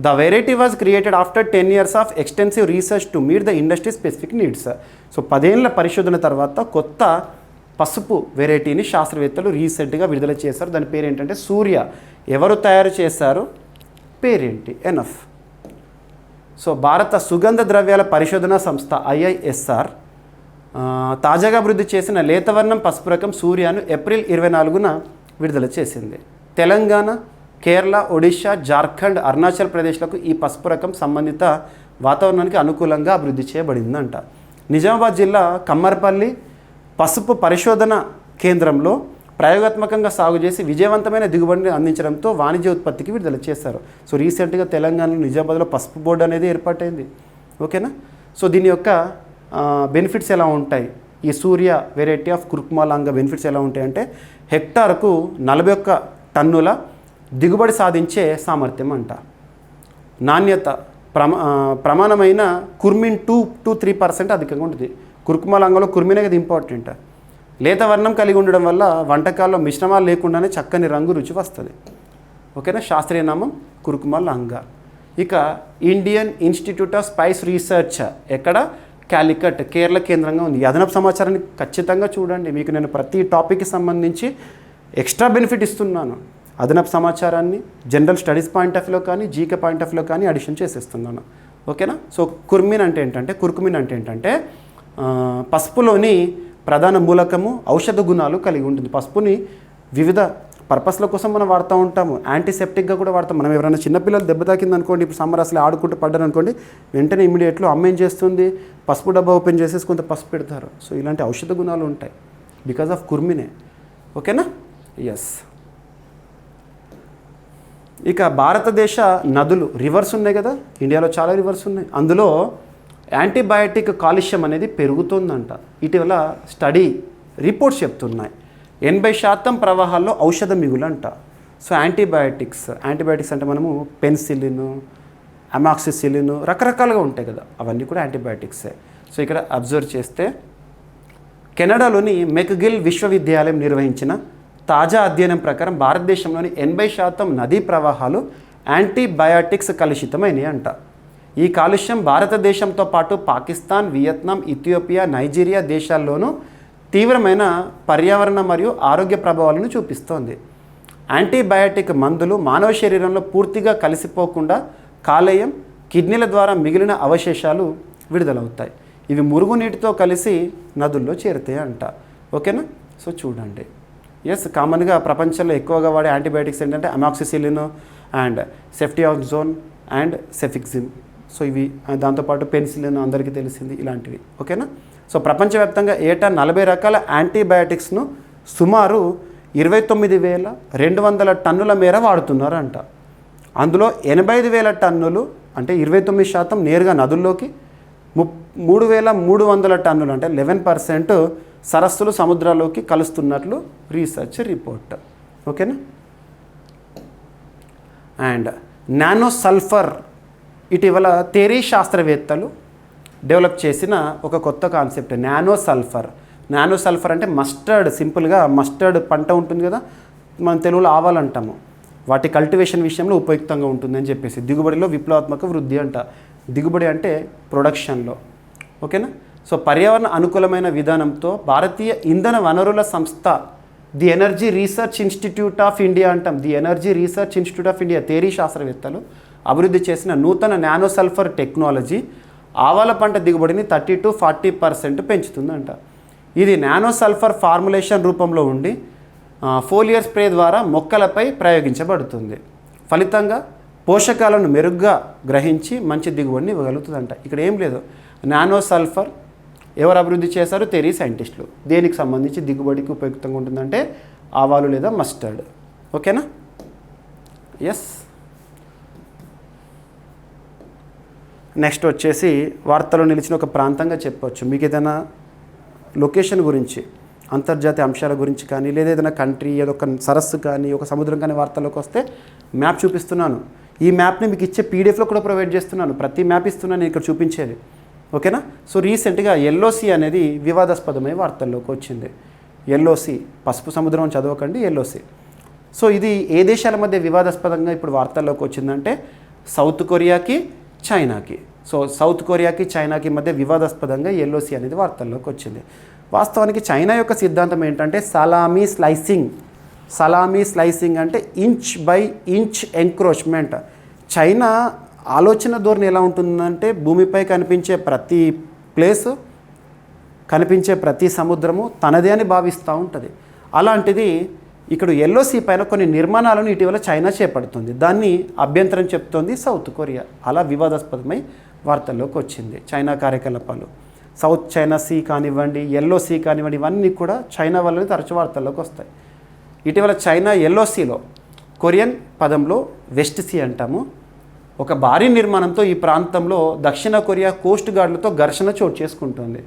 The variety was created after 10 years of extensive research to meet the industry specific needs. So 10 ఏళ్ల పరిశోధన తర్వాత కొత్త పసుపు వెరైటీని శాస్త్రవేత్తలు రీసెంట్గా విడుదల చేశారు. దాని పేరు ఏంటంటే సూర్య. ఎవరు తయారు చేశారు, పేరేంటి, ఎనఫ్. సో భారత సుగంధ ద్రవ్యాల పరిశోధన సంస్థ IISR తాజాగా అభివృద్ధి చేసిన లేతవర్ణం పసుపు రకం సూర్యను ఏప్రిల్ 24న విడుదల చేసింది. తెలంగాణ, కేరళ, ఒడిషా, జార్ఖండ్, అరుణాచల్ ప్రదేశ్లకు ఈ పసుపు రకం సంబంధిత వాతావరణానికి అనుకూలంగా అభివృద్ధి చేయబడిందంట. నిజామాబాద్ జిల్లా కమ్మర్పల్లి పసుపు పరిశోధన కేంద్రంలో ప్రయోగాత్మకంగా సాగు చేసి విజయవంతమైన దిగుబడిని అందించడంతో వాణిజ్య ఉత్పత్తికి విడుదల చేశారు. సో రీసెంట్గా తెలంగాణలో నిజామాబాద్లో పసుపు బోర్డు అనేది ఏర్పాటైంది. ఓకేనా, సో దీని యొక్క బెనిఫిట్స్ ఎలా ఉంటాయి, ఈ సూర్య వెరైటీ ఆఫ్ కుర్కుమా లాంగా బెనిఫిట్స్ ఎలా ఉంటాయి అంటే హెక్టార్కు 41 టన్నుల దిగుబడి సాధించే సామర్థ్యం అంట. నాణ్యత ప్రమాణమైన కుర్మిన్ 2-3% అధికంగా ఉంటుంది. కుర్కుమా లాంగలో కుర్మిన్ అనేది ఇంపార్టెంట్. లేత వర్ణం కలిగి ఉండడం వల్ల వంటకాల్లో మిశ్రమాలు లేకుండానే చక్కని రంగు రుచి వస్తుంది. ఓకేనా, శాస్త్రీయ నామం కుర్కుమా లాంగా. ఇక Indian institute of spice research ఎక్కడ, కాలికట్, కేరళ కేంద్రంగా ఉంది. ఈ అదనపు సమాచారాన్ని ఖచ్చితంగా చూడండి. మీకు నేను ప్రతి టాపిక్కి సంబంధించి ఎక్స్ట్రా బెనిఫిట్ ఇస్తున్నాను. అదనపు సమాచారాన్ని జనరల్ స్టడీస్ పాయింట్ ఆఫ్ వ్యూలో కానీ జీకే పాయింట్ ఆఫ్ వ్యూలో కానీ అడిషన్ చేసేస్తున్నాను. ఓకేనా, సో కుర్కుమిన్ అంటే ఏంటంటే పసుపులోని ప్రధాన మూలకము ఔషధ గుణాలు కలిగి ఉంటుంది. పసుపుని వివిధ పర్పస్ల కోసం మనం వాడుతూ ఉంటాము. యాంటీసెప్టిక్గా కూడా వాడతాం. మనం ఎవరైనా చిన్నపిల్లలు దెబ్బ తాకింది అనుకోండి, ఇప్పుడు సమ్మర్ అసలు ఆడుకుంటూ పడ్డారు అనుకోండి, వెంటనే ఇమీడియట్లో అమ్మ ఏం చేస్తుంది, పసుపు డబ్బా ఓపెన్ చేసేసి కొంత పసుపు పెడతారు. సో ఇలాంటి ఔషధ గుణాలు ఉంటాయి బికాజ్ ఆఫ్ కుర్మినే. ఓకేనా, ఎస్. ఇక భారతదేశ నదులు, రివర్స్ ఉన్నాయి కదా, ఇండియాలో చాలా రివర్స్ ఉన్నాయి. అందులో యాంటీబయాటిక్ కాలుష్యం అనేది పెరుగుతుందంట. ఇటీవల స్టడీ రిపోర్ట్స్ చెప్తున్నాయి. 80% ప్రవాహాల్లో ఔషధ మిగులు అంట. సో యాంటీబయాటిక్స్ అంటే మనము పెన్సిలిన్, అమాక్సిసిలిన్ రకరకాలుగా ఉంటాయి కదా, అవన్నీ కూడా యాంటీబయాటిక్సే. సో ఇక్కడ అబ్జర్వ్ చేస్తే కెనడాలోని మెక్గిల్ విశ్వవిద్యాలయం నిర్వహించిన తాజా అధ్యయనం ప్రకారం భారతదేశంలోని 80% నదీ ప్రవాహాలు యాంటీబయాటిక్స్ కలుషితమైనవి అంట. ఈ కాలుష్యం భారతదేశంతో పాటు పాకిస్తాన్, వియత్నాం, ఇథియోపియా, నైజీరియా దేశాల్లోనూ తీవ్రమైన పర్యావరణ మరియు ఆరోగ్య ప్రభావాలను చూపిస్తోంది. యాంటీబయాటిక్ మందులు మానవ శరీరంలో పూర్తిగా కలిసిపోకుండా కాలేయం, కిడ్నీల ద్వారా మిగిలిన అవశేషాలు విడుదలవుతాయి. ఇవి మురుగునీటితో కలిసి నదుల్లో చేరుతాయి అంట. ఓకేనా? సో చూడండి, ఎస్, కామన్గా ప్రపంచంలో ఎక్కువగా వాడే యాంటీబయాటిక్స్ ఏంటంటే అమాక్సిసిలిన్ అండ్ సెఫ్టియాక్సోన్ అండ్ సెఫిక్సిన్. సో ఇవి, దాంతోపాటు పెన్సిలిన్ అందరికీ తెలిసింది, ఇలాంటివి. ఓకేనా? సో ప్రపంచవ్యాప్తంగా ఏటా 40 రకాల యాంటీబయాటిక్స్ను సుమారు 29,200 టన్నుల మేర వాడుతున్నారంట. అందులో 85,000 టన్నులు అంటే 29% నేరుగా నదుల్లోకి, 3,300 టన్నులు అంటే 11% సరస్సులు, సముద్రాల్లోకి కలుస్తున్నట్లు రీసెర్చ్ రిపోర్ట్. ఓకేనా? అండ్ నానో సల్ఫర్ ఇటీవల థియరీ శాస్త్రవేత్తలు డెవలప్ చేసిన ఒక కొత్త కాన్సెప్ట్ నానో సల్ఫర్ అంటే మస్టర్డ్, సింపుల్గా మస్టర్డ్ పంట ఉంటుంది కదా, మన తెలుగులో ఆవాలంటాము, వాటి కల్టివేషన్ విషయంలో ఉపయుక్తంగా ఉంటుందని చెప్పేసి. దిగుబడిలో విప్లవాత్మక వృద్ధి అంట. దిగుబడి అంటే ప్రొడక్షన్లో. ఓకేనా? సో పర్యావరణ అనుకూలమైన విధానంతో భారతీయ ఇంధన వనరుల సంస్థ the energy research institute of India అంటాం. The energy research institute of India TERI శాస్త్రవేత్తలు అభివృద్ధి చేసిన నూతన నానో సల్ఫర్ టెక్నాలజీ ఆవాల పంట దిగుబడిని 30-40% పెంచుతుందంట. ఇది నానో సల్ఫర్ ఫార్ములేషన్ రూపంలో ఉండి ఫోలియర్ స్ప్రే ద్వారా మొక్కలపై ప్రయోగించబడుతుంది. ఫలితంగా పోషకాలను మెరుగ్గా గ్రహించి మంచి దిగుబడిని ఇవ్వగలుగుతుందంట. ఇక్కడ ఏం లేదు, నానో సల్ఫర్ ఎవరు అభివృద్ధి చేశారు? థియరీ సైంటిస్టులు. దేనికి సంబంధించి దిగుబడికి ఉపయుక్తంగా ఉంటుందంటే ఆవాలు లేదా మస్టర్డ్. ఓకేనా? ఎస్. నెక్స్ట్ వచ్చేసి వార్తలో నిలిచిన ఒక ప్రాంతంగా చెప్పవచ్చు. మీకు ఏదైనా లొకేషన్ గురించి, అంతర్జాతీయ అంశాల గురించి కానీ, లేదా ఏదైనా కంట్రీ, ఏదొక సరస్సు కానీ, ఒక సముద్రం కానీ వార్తల్లోకి వస్తే మ్యాప్ చూపిస్తున్నాను. ఈ మ్యాప్ని మీకు ఇచ్చే పీడిఎఫ్లో కూడా ప్రొవైడ్ చేస్తున్నాను. ప్రతి మ్యాప్ ఇస్తున్నాను నేను ఇక్కడ చూపించేది. ఓకేనా? సో రీసెంట్గా ఎల్ఓసి అనేది వివాదాస్పదమై వార్తల్లోకి వచ్చింది. ఎల్ఓసి, పసుపు సముద్రం చదవకండి, ఎల్ఓసి. సో ఇది ఏ దేశాల మధ్య వివాదాస్పదంగా ఇప్పుడు వార్తల్లోకి వచ్చిందంటే సౌత్ కొరియాకి, చైనాకి. సో సౌత్ కొరియాకి, చైనాకి మధ్య వివాదాస్పదంగా ఎల్ఓసి అనేది వార్తల్లోకి వచ్చింది. వాస్తవానికి చైనా యొక్క సిద్ధాంతం ఏంటంటే సలామీ స్లైసింగ్ అంటే inch by inch encroachment. China ఆలోచన ధోరణి ఎలా ఉంటుందంటే భూమిపై కనిపించే ప్రతి ప్లేసు, కనిపించే ప్రతి సముద్రము తనదే అని భావిస్తూ ఉంటుంది. అలాంటిది ఇక్కడ ఎల్ఓసి పైన కొన్ని నిర్మాణాలను ఇటీవల చైనా చేపడుతుంది. దాన్ని అభ్యంతరం చెప్తోంది సౌత్ కొరియా. అలా వివాదాస్పదమై వార్తల్లోకి వచ్చింది చైనా కార్యకలాపాలు. సౌత్ చైనా సీ కానివ్వండి, ఎల్ఓసి కానివ్వండి, ఇవన్నీ కూడా చైనా వల్లనే తరచు వార్తల్లోకి వస్తాయి. ఇటీవల చైనా ఎల్ఓసిలో, కొరియన్ పదంలో వెస్ట్ సీ అంటాము, ఒక భారీ నిర్మాణంతో ఈ ప్రాంతంలో దక్షిణ కొరియా కోస్ట్ గార్డులతో ఘర్షణ చోటు చేసుకుంటుంది.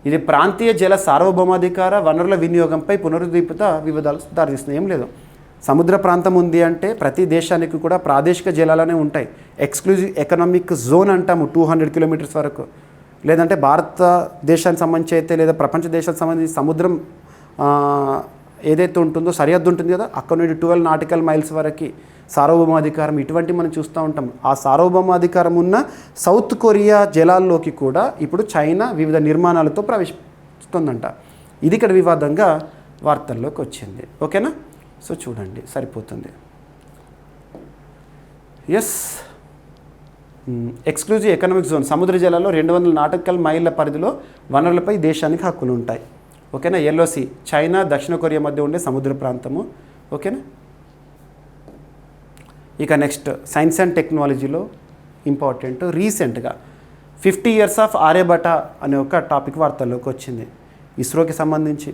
ఇది ప్రాంతీయ జల సార్వభౌమాధికార వనరుల వినియోగంపై పునరుద్దీపిత వివాదాలకు దారితీస్తుంది. ఏం లేదు, సముద్ర ప్రాంతం ఉంది అంటే ప్రతి దేశానికి కూడా ప్రాదేశిక జలాలనే ఉంటాయి. ఎక్స్క్లూజివ్ ఎకనామిక్ జోన్ అంటాము 200 కిలోమీటర్స్ వరకు. లేదంటే భారతదేశానికి సంబంధించి అయితే, లేదా ప్రపంచ దేశాలకు సంబంధించి సముద్రం ఏదైతే ఉంటుందో సరిహద్దు ఉంటుంది కదా, అక్కడ నుండి 12 నాటికల్ మైల్స్ వరకు సార్వభౌమాధికారం, ఇటువంటి మనం చూస్తూ ఉంటాం. ఆ సార్వభౌమాధికారం ఉన్న సౌత్ కొరియా జలాల్లోకి కూడా ఇప్పుడు చైనా వివిధ నిర్మాణాలతో ప్రవేశిస్తుందంట. ఇది ఇక్కడ వివాదంగా వార్తల్లోకి వచ్చింది. ఓకేనా? సో చూడండి, సరిపోతుంది. ఎస్, ఎక్స్క్లూజివ్ ఎకనామిక్ జోన్, సముద్ర జలాల్లో 200 నాటికల్ మైళ్ళ పరిధిలో వనరులపై దేశానికి హక్కులు ఉంటాయి. ఓకేనా? ఎల్ఓసి చైనా, దక్షిణ కొరియా మధ్య ఉండే సముద్ర ప్రాంతము. ఓకేనా? ఇక నెక్స్ట్ సైన్స్ అండ్ టెక్నాలజీలో ఇంపార్టెంట్, రీసెంట్గా 50 years ఆఫ్ ఆర్యభట అనే ఒక టాపిక్ వార్తల్లోకి వచ్చింది. ఇస్రోకి సంబంధించి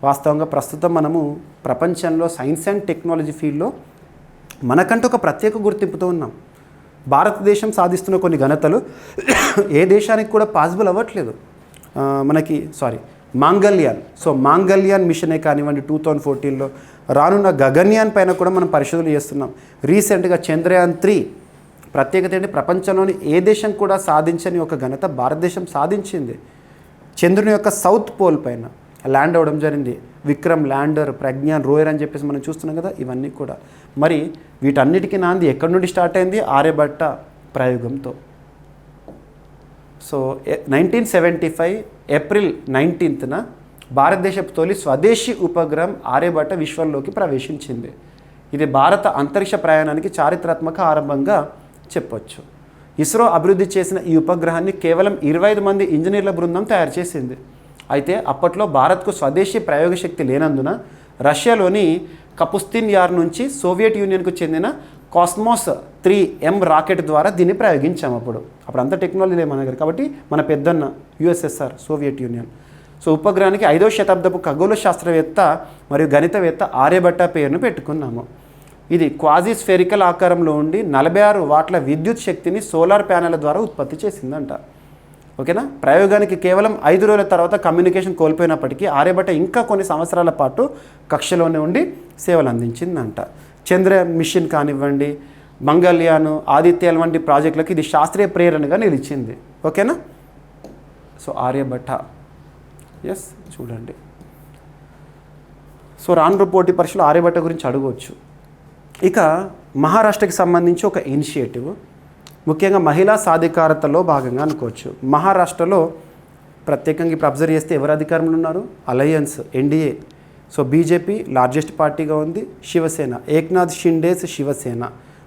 వాస్తవంగా ప్రస్తుతం మనము ప్రపంచంలో సైన్స్ అండ్ టెక్నాలజీ ఫీల్డ్లో మనకంటూ ఒక ప్రత్యేక గుర్తింపుతో ఉన్నాం. భారతదేశం సాధిస్తున్న కొన్ని ఘనతలు ఏ దేశానికి కూడా పాసిబుల్ అవ్వట్లేదు. మాంగళ్యాన్. సో మాంగళ్యాన్ మిషనే కానివ్వండి 2014లో, రానున్న గగన్యాన్ పైన కూడా మనం పరిశోధనలు చేస్తున్నాం. రీసెంట్గా చంద్రయాన్ 3 ప్రత్యేకత ఏంటి, ప్రపంచంలోని ఏ దేశం కూడా సాధించని ఒక ఘనత భారతదేశం సాధించింది. చంద్రుని యొక్క సౌత్ పోల్ పైన ల్యాండ్ అవ్వడం జరిగింది. విక్రమ్ ల్యాండర్, ప్రజ్ఞాన్ రోయర్ అని చెప్పేసి మనం చూస్తున్నాం కదా, ఇవన్నీ కూడా. మరి వీటన్నిటికీ నాంది ఎక్కడి నుండి స్టార్ట్ అయింది, ఆర్యభట్ట ప్రయోగంతో. సో 1975 ఏప్రిల్ 19న భారతదేశపు తొలి స్వదేశీ ఉపగ్రహం ఆర్యభట్ట విశ్వంలోకి ప్రవేశించింది. ఇది భారత అంతరిక్ష ప్రయాణానికి చారిత్రాత్మక ఆరంభంగా చెప్పొచ్చు. ఇస్రో అభివృద్ధి చేసిన ఈ ఉపగ్రహాన్ని కేవలం 25 మంది ఇంజనీర్ల బృందం తయారు చేసింది. అయితే అప్పట్లో భారత్కు స్వదేశీ ప్రయోగశక్తి లేనందున రష్యాలోని కపుస్తిన్ యార్ నుంచి సోవియట్ యూనియన్కు చెందిన కాస్మోస్ 3M రాకెట్ ద్వారా దీన్ని ప్రయోగించాము. అప్పుడు అంత టెక్నాలజీ లేదు మన దగ్గర. కాబట్టి మన పెద్దన్న USSR, సోవియట్ యూనియన్. సో ఉపగ్రహానికి 5వ శతాబ్దపు ఖగోళ శాస్త్రవేత్త మరియు గణితవేత్త ఆర్యభట్ట పేరును పెట్టుకున్నాము. ఇది క్వాజీ స్ఫెరికల్ ఆకారంలో ఉండి 46 వాట్ల విద్యుత్ శక్తిని సోలార్ ప్యానెల్ ద్వారా ఉత్పత్తి చేసిందంట. ఓకేనా. ప్రయోగానికి కేవలం 5 రోజుల తర్వాత కమ్యూనికేషన్ కోల్పోయినప్పటికీ ఆర్యభట్ట ఇంకా కొన్ని సంవత్సరాల పాటు కక్షలోనే ఉండి సేవలు అందించిందంట. చంద్రయాన్ మిషన్ కానివ్వండి, మంగళ్యాన్, ఆదిత్యాల వంటి ప్రాజెక్టులకు ఇది శాస్త్రీయ ప్రేరణగా నిలిచింది. ఓకేనా. సో ఆర్యభట్ట, ఎస్ చూడండి. సో రాను పోటీ పరీక్షలు ఆర్యభట్ట గురించి అడగవచ్చు. ఇక మహారాష్ట్రకి సంబంధించి ఒక ఇనిషియేటివ్, ముఖ్యంగా మహిళా సాధికారతలో భాగంగా అనుకోవచ్చు. మహారాష్ట్రలో ప్రత్యేకంగా ఇప్పుడు అబ్జర్వ్ చేస్తే ఎవరు అధికారంలో ఉన్నారు, alliance, NDA. So BJP largest పార్టీగా ఉంది, శివసేన, ఏక్నాథ్ షిండేస్ శివసేన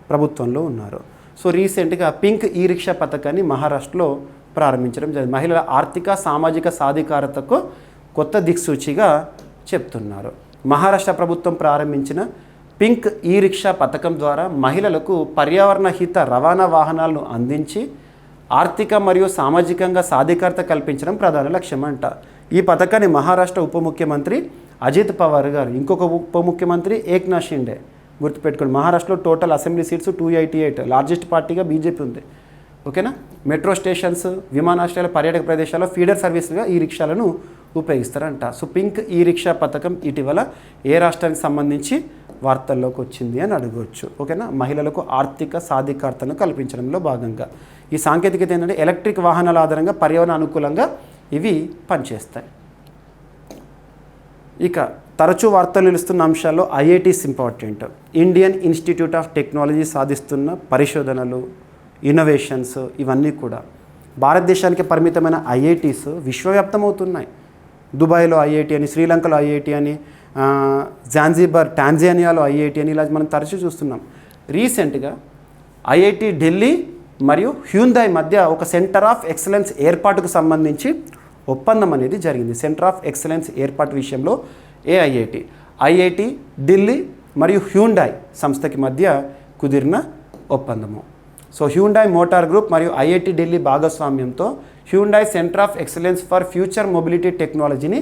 ప్రభుత్వంలో ఉన్నారు. సో రీసెంట్గా పింక్ ఈ రిక్షా పథకాన్ని మహారాష్ట్రలో ప్రారంభించడం జరిగింది. మహిళల ఆర్థిక సామాజిక సాధికారతకు కొత్త దిక్సూచిగా చెప్తున్నారు. మహారాష్ట్ర ప్రభుత్వం ప్రారంభించిన పింక్ ఈ రిక్షా పథకం ద్వారా మహిళలకు పర్యావరణ హిత రవాణా వాహనాలను అందించి ఆర్థిక మరియు సామాజికంగా సాధికారత కల్పించడం ప్రధాన లక్ష్యం అంట. ఈ పథకాన్ని మహారాష్ట్ర ఉప ముఖ్యమంత్రి అజిత్ పవార్ గారు, ఇంకొక ఉప ముఖ్యమంత్రి ఏక్నాథ్ షిండే, గుర్తుపెట్టుకోండి. మహారాష్ట్రలో టోటల్ అసెంబ్లీ సీట్స్ 288, లార్జెస్ట్ పార్టీగా బీజేపీ ఉంది. ఓకేనా. మెట్రో స్టేషన్స్, విమానాశ్రయాల, పర్యాటక ప్రదేశాల్లో ఫీడర్ సర్వీసులుగా ఈ రిక్షాలను ఉపయోగిస్తారంట. సో పింక్ ఈ రిక్షా పథకం ఇటీవల ఏ రాష్ట్రానికి సంబంధించి వార్తల్లోకి వచ్చింది అని అడగవచ్చు. ఓకేనా. మహిళలకు ఆర్థిక సాధికారతను కల్పించడంలో భాగంగా ఈ సాంకేతికత ఏంటంటే ఎలక్ట్రిక్ వాహనాల ఆధారంగా పర్యావరణ అనుకూలంగా ఇవి పనిచేస్తాయి. ఇక తరచూ వార్తలు నిలుస్తున్న అంశాల్లో IITs important. Indian institute of technology సాధిస్తున్న పరిశోధనలు, ఇన్నోవేషన్స్ ఇవన్నీ కూడా భారతదేశానికి పరిమితమైన IITs విశ్వవ్యాప్తమవుతున్నాయి. దుబాయ్లో IIT అని, శ్రీలంకలో IIT అని, జాన్జిబార్ టాంజానియాలో IIT అని, ఇలా మనం తరచూ చూస్తున్నాం. రీసెంట్గా IIT ఢిల్లీ మరియు హ్యూందాయ్ మధ్య ఒక సెంటర్ ఆఫ్ ఎక్సలెన్స్ ఏర్పాటుకు సంబంధించి ఒప్పందం అనేది జరిగింది. సెంటర్ ఆఫ్ ఎక్సలెన్స్ ఏర్పాటు విషయంలో IIT ఢిల్లీ మరియు హ్యూండాయ్ సంస్థకి మధ్య కుదిరిన ఒప్పందము. సో హ్యూండాయ్ మోటార్ గ్రూప్ మరియు IIT ఢిల్లీ భాగస్వామ్యంతో Hyundai centre of excellence for future mobility టెక్నాలజీని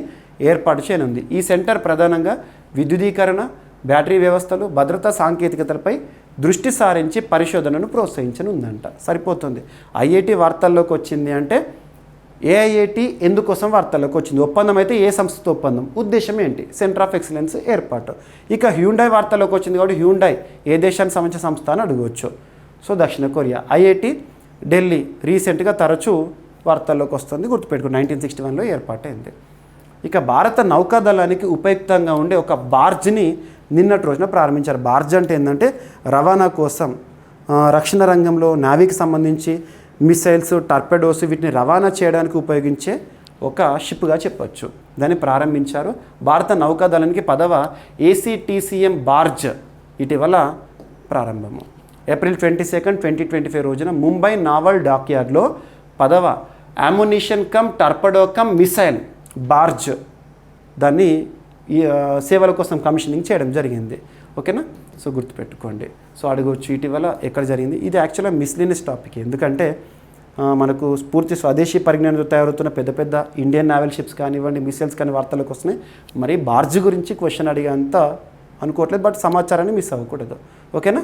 ఏర్పాటు చేయనుంది. ఈ సెంటర్ ప్రధానంగా విద్యుదీకరణ, బ్యాటరీ వ్యవస్థలు, భద్రతా సాంకేతికతలపై దృష్టి సారించి పరిశోధనను ప్రోత్సహించనుందంట. సరిపోతుంది. IIT వార్తల్లోకి వచ్చింది అంటే AIIT ఎందుకోసం వార్తల్లోకి వచ్చింది, ఒప్పందం అయితే ఏ సంస్థతో ఒప్పందం, ఉద్దేశం ఏంటి, సెంటర్ ఆఫ్ ఎక్సలెన్స్ ఏర్పాటు. ఇక హ్యూండాయ్ వార్తల్లోకి వచ్చింది కాబట్టి హ్యూండాయ్ ఏ దేశానికి సంబంధించిన సంస్థ అని అడగవచ్చు. సో దక్షిణ కొరియా. IIT ఢిల్లీ రీసెంట్గా తరచూ వార్తల్లోకి వస్తుంది, గుర్తుపెట్టుకుని 1961లో ఏర్పాటైంది. ఇక భారత నౌకాదళానికి ఉపయుక్తంగా ఉండే ఒక బార్జ్ని నిన్నటి రోజున ప్రారంభించారు. బార్జ్ అంటే ఏంటంటే రవాణా కోసం, రక్షణ రంగంలో నావీకి సంబంధించి మిసైల్స్, టర్పెడోస్ వీటిని రవాణా చేయడానికి ఉపయోగించే ఒక షిప్గా చెప్పొచ్చు. దాన్ని ప్రారంభించారు. భారత నౌకాదళానికి 10వ ACTCM బార్జ్ ఇటీవల ప్రారంభము. ఏప్రిల్ 22, 2025 రోజున ముంబై నావల్ డాక్యార్డ్లో 10వ ammunition come టర్పెడో come missile barge దాన్ని సేవల కోసం కమిషనింగ్ చేయడం జరిగింది. ఓకేనా. సో గుర్తుపెట్టుకోండి. సో అడగవచ్చు ఇటీవల ఎక్కడ జరిగింది. ఇది యాక్చువల్గా మిస్లీనియస్ టాపిక్, ఎందుకంటే మనకు పూర్తి స్వదేశీ పరిజ్ఞానంతో తయారవుతున్న పెద్ద పెద్ద ఇండియన్ నావల్ షిప్స్ కానివ్వండి, మిసైల్స్ కానీ వార్తలకు వస్తున్నాయి. మరి బార్జ్ గురించి క్వశ్చన్ అడిగేంత అనుకోవట్లేదు, బట్ సమాచారాన్ని మిస్ అవ్వకూడదు. ఓకేనా.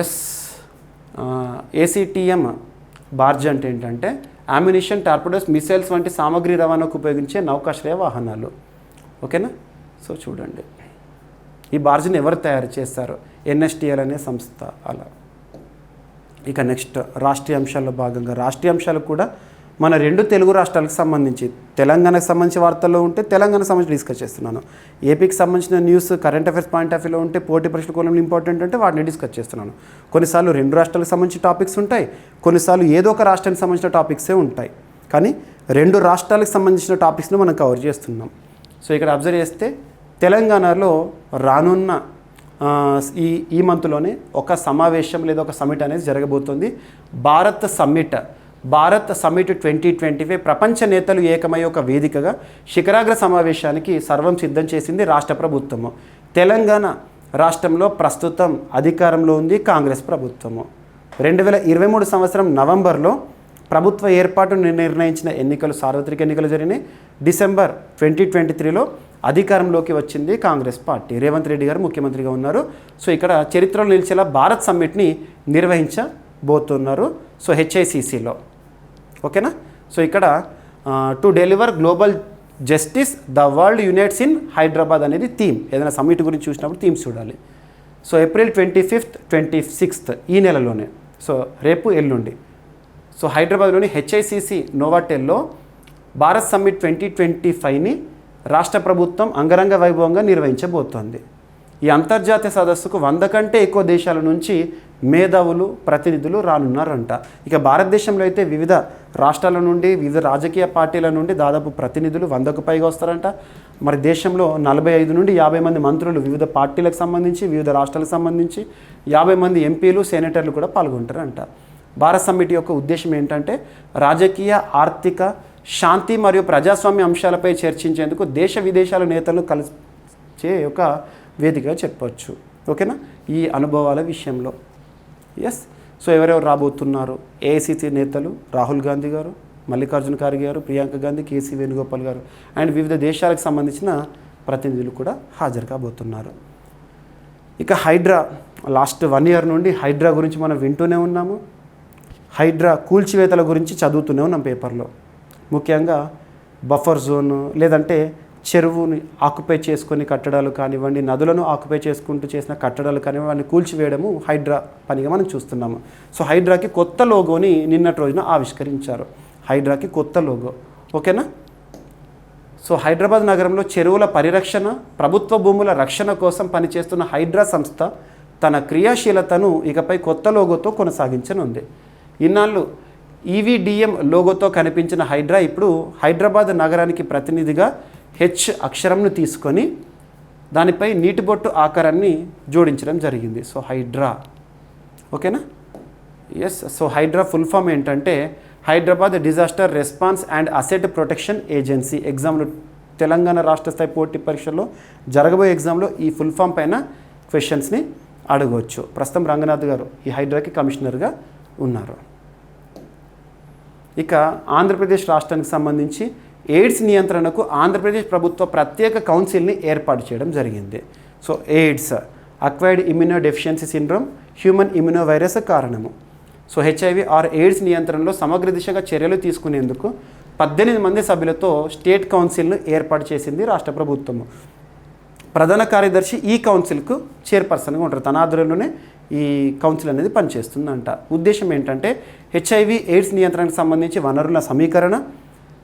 ఎస్. ACTM బార్జ్ అంటే ఏంటంటే అమ్యునిషన్, టార్పిడోస్, మిసైల్స్ వంటి సామగ్రి రవాణాకు ఉపయోగించే నౌకాశ్రయ వాహనాలు. ఓకేనా? సో చూడండి, ఈ బార్జ్ని ఎవరు తయారు చేస్తారు? ఎన్ఎస్టిఎల్ అనే సంస్థ. అలా ఇక నెక్స్ట్ రాష్ట్రీయ అంశాల్లో భాగంగా రాష్ట్రీయ అంశాలు కూడా మన 2 తెలుగు రాష్ట్రాలకు సంబంధించి, తెలంగాణకు సంబంధించి వార్తల్లో ఉంటే తెలంగాణకు సంబంధించి డిస్కస్ చేస్తున్నాను, ఏపీకి సంబంధించిన news current affairs point of వ్యూలో ఉంటే పోటీ పరీక్షల కోణంలో ఇంపార్టెంట్ అంటే వాటిని డిస్కస్ చేస్తున్నాను. కొన్నిసార్లు 2 రాష్ట్రాలకు సంబంధించిన టాపిక్స్ ఉంటాయి, కొన్నిసార్లు ఏదో ఒక రాష్ట్రానికి సంబంధించిన టాపిక్సే ఉంటాయి, కానీ 2 రాష్ట్రాలకు సంబంధించిన టాపిక్స్ను మనం కవర్ చేస్తున్నాం. సో ఇక్కడ అబ్జర్వ్ చేస్తే తెలంగాణలో రానున్న ఈ మంత్లోనే ఒక సమావేశం లేదా ఒక సమ్మిట్ అనేది జరగబోతుంది. భారత్ సమ్మిట్ 2025 ప్రపంచ నేతలు ఏకమై ఒక వేదికగా శిఖరాగ్ర సమావేశానికి సర్వం సిద్ధం చేసింది రాష్ట్ర ప్రభుత్వము. తెలంగాణ రాష్ట్రంలో ప్రస్తుతం అధికారంలో ఉంది కాంగ్రెస్ ప్రభుత్వము. 2023 సంవత్సరం నవంబర్లో ప్రభుత్వ ఏర్పాటు నిర్ణయించిన ఎన్నికలు, సార్వత్రిక ఎన్నికలు జరిగినాయి. డిసెంబర్ 2023లో అధికారంలోకి వచ్చింది కాంగ్రెస్ పార్టీ. రేవంత్ రెడ్డి గారు ముఖ్యమంత్రిగా ఉన్నారు. సో ఇక్కడ చరిత్రలో నిలిచేలా భారత్ సమ్మిట్ని నిర్వహించబోతున్నారు. సో HICCలో. ఓకేనా? సో ఇక్కడ to deliver global justice the world unites in Hyderabad అనేది థీమ్. ఏదైనా సమ్మిట్ గురించి చూసినప్పుడు థీమ్స్ చూడాలి. సో ఏప్రిల్ 25th, 26th ఈ నెలలోనే, సో రేపు ఎల్లుండి, సో హైదరాబాద్లోని HICC నోవాటెల్లో భారత్ సమ్మిట్ 2025ని రాష్ట్ర ప్రభుత్వం అంగరంగ వైభవంగా నిర్వహించబోతోంది. ఈ అంతర్జాతీయ సదస్సుకు 100 కంటే ఎక్కువ దేశాల నుంచి మేధావులు, ప్రతినిధులు రానున్నారంట. ఇక భారతదేశంలో అయితే వివిధ రాష్ట్రాల నుండి, వివిధ రాజకీయ పార్టీల నుండి దాదాపు ప్రతినిధులు 100కు పైగా వస్తారంట. మరి దేశంలో 45 నుండి 50 మంది మంత్రులు, వివిధ పార్టీలకు సంబంధించి, వివిధ రాష్ట్రాలకు సంబంధించి 50 మంది ఎంపీలు, సెనేటర్లు కూడా పాల్గొంటారంట. భారత్ సమ్మిట్ యొక్క ఉద్దేశం ఏంటంటే రాజకీయ, ఆర్థిక, శాంతి మరియు ప్రజాస్వామ్య అంశాలపై చర్చించేందుకు దేశ విదేశాల నేతలను కలిసే ఒక వేదికగా చెప్పవచ్చు. ఓకేనా? ఈ అనుభవాల విషయంలో ఎస్. సో ఎవరెవరు రాబోతున్నారు? ఏఐసిసి నేతలు రాహుల్ గాంధీ గారు, మల్లికార్జున ఖార్గే గారు, ప్రియాంక గాంధీ, కేసీ వేణుగోపాల్ గారు అండ్ వివిధ దేశాలకు సంబంధించిన ప్రతినిధులు కూడా హాజరు కాబోతున్నారు. ఇక హైడ్రా, లాస్ట్ 1 year నుండి హైడ్రా గురించి మనం వింటూనే ఉన్నాము. హైడ్రా కూల్చివేతల గురించి చదువుతూనే ఉన్నాం పేపర్లో. ముఖ్యంగా బఫర్ జోన్ లేదంటే చెరువుని ఆక్యుపై చేసుకొని కట్టడాలు కానివ్వండి, నదులను ఆక్యుపై చేసుకుంటూ చేసిన కట్టడాలు కానివ్వండి, వాటిని కూల్చివేయడము హైడ్రా పనిగా మనం చూస్తున్నాము. సో హైడ్రాకి కొత్త లోగోని నిన్నటి రోజున ఆవిష్కరించారు. హైడ్రాకి కొత్త లోగో. ఓకేనా? సో హైదరాబాద్ నగరంలో చెరువుల పరిరక్షణ, ప్రభుత్వ భూముల రక్షణ కోసం పనిచేస్తున్న హైడ్రా సంస్థ తన క్రియాశీలతను ఇకపై కొత్త లోగోతో కొనసాగించనుంది. ఇన్నాళ్ళు EVDM లోగోతో కనిపించిన హైడ్రా ఇప్పుడు హైదరాబాద్ నగరానికి ప్రతినిధిగా H అక్షరంను తీసుకొని దానిపై నీటి బొట్టు ఆకారాన్ని జోడించడం జరిగింది. So HYDRAA. ఓకేనా? Yes. So HYDRAA full form ఏంటంటే Hyderabad disaster response and asset protection agency. ఎగ్జామ్లో తెలంగాణ రాష్ట్ర స్థాయి పోటీ పరీక్షల్లో జరగబోయే ఎగ్జామ్లో ఈ ఫుల్ ఫామ్ పైన క్వశ్చన్స్ని అడగవచ్చు. ప్రస్తుతం రంగనాథ్ గారు ఈ హైడ్రాకి కమిషనర్గా ఉన్నారు. ఇక ఆంధ్రప్రదేశ్ రాష్ట్రానికి సంబంధించి ఎయిడ్స్ నియంత్రణకు ఆంధ్రప్రదేశ్ ప్రభుత్వ ప్రత్యేక కౌన్సిల్ని ఏర్పాటు చేయడం జరిగింది. So AIDS, acquired immuno deficiency syndrome, human immuno virus కారణము. సో HIV ఆర్ ఎయిడ్స్ నియంత్రణలో సమగ్ర దిశగా చర్యలు తీసుకునేందుకు 18 మంది సభ్యులతో స్టేట్ కౌన్సిల్ను ఏర్పాటు చేసింది రాష్ట్ర ప్రభుత్వము. ప్రధాన కార్యదర్శి ఈ కౌన్సిల్కు చైర్పర్సన్గా ఉంటారు. తన ఆధ్వర్యంలోనే ఈ కౌన్సిల్ అనేది పనిచేస్తుందంట. ఉద్దేశం ఏంటంటే HIV ఎయిడ్స్ నియంత్రణకు సంబంధించి వనరుల సమీకరణ,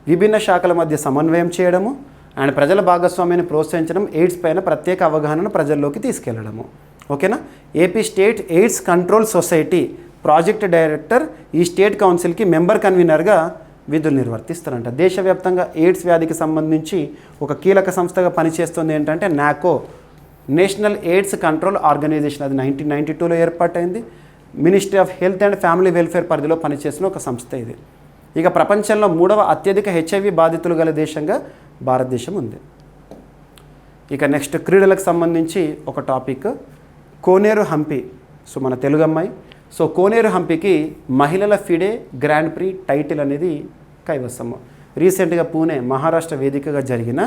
విభిన్న శాఖల మధ్య సమన్వయం చేయడము అండ్ ప్రజల భాగస్వామ్యాన్ని ప్రోత్సహించడం, ఎయిడ్స్ పైన ప్రత్యేక అవగాహనను ప్రజల్లోకి తీసుకెళ్లడము. ఓకేనా? AP state AIDS control society project director ఈ స్టేట్ కౌన్సిల్కి మెంబర్ కన్వీనర్గా విధులు నిర్వర్తిస్తారంట. దేశవ్యాప్తంగా ఎయిడ్స్ వ్యాధికి సంబంధించి ఒక కీలక సంస్థగా పనిచేస్తుంది ఏంటంటే NACO, national AIDS control organisation. అది 1992లో ఏర్పాటైంది. Ministry of health and family welfare పరిధిలో పనిచేసిన ఒక సంస్థ ఇది. ఇక ప్రపంచంలో 3వ అత్యధిక HIV బాధితులు గల దేశంగా భారతదేశం ఉంది. ఇక నెక్స్ట్ క్రీడలకు సంబంధించి ఒక టాపిక్, కోనేరు హంపి. సో మన తెలుగు అమ్మాయి. సో కోనేరు హంపికి మహిళల ఫిడే గ్రాండ్ ప్రీ టైటిల్ అనేది కైవసము. రీసెంట్గా పూణే, మహారాష్ట్ర వేదికగా జరిగిన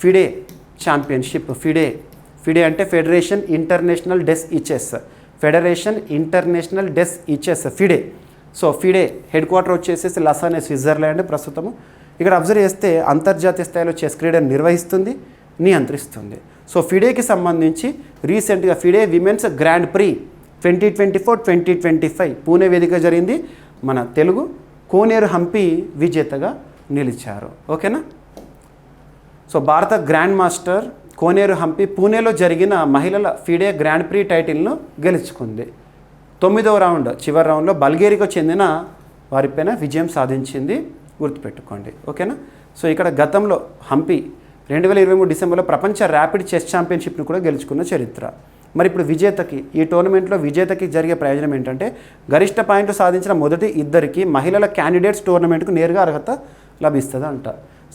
ఫిడే ఛాంపియన్షిప్. ఫిడే అంటే ఫెడరేషన్ ఇంటర్నేషనల్ డెస్ ఇచెస్. FIDE. So FIDE headquarter వచ్చేసి లసానే స్విట్జర్లాండ్ ప్రస్తుతము. ఇక్కడ అబ్జర్వ్ చేస్తే అంతర్జాతీయ స్థాయిలో చెస్ క్రీడను నిర్వహిస్తుంది, నియంత్రిస్తుంది. సో ఫిడేకి సంబంధించి రీసెంట్గా FIDE women's grand pre 2024-2025 Pune వేదిక జరిగింది. మన తెలుగు కోనేరు హంపి విజేతగా నిలిచారు. ఓకేనా. సో భారత గ్రాండ్ మాస్టర్ కోనేరు హంపి పూణేలో జరిగిన మహిళల ఫిడే గ్రాండ్ ప్రీ టైటిల్ను గెలుచుకుంది. 9వ రౌండ్ చివరి రౌండ్లో బల్గేరియాకు చెందిన వారిపైన విజయం సాధించింది, గుర్తుపెట్టుకోండి. ఓకేనా. సో ఇక్కడ గతంలో హంపి 2023 డిసెంబర్లో ప్రపంచ ర్యాపిడ్ చెస్ ఛాంపియన్షిప్ను కూడా గెలుచుకున్న చరిత్ర. మరి ఇప్పుడు విజేతకి ఈ టోర్నమెంట్లో విజేతకి జరిగే ప్రయోజనం ఏంటంటే గరిష్ట పాయింట్లు సాధించిన మొదటి ఇద్దరికి మహిళల క్యాండిడేట్స్ టోర్నమెంట్కు నేరుగా అర్హత లభిస్తుంది అంట.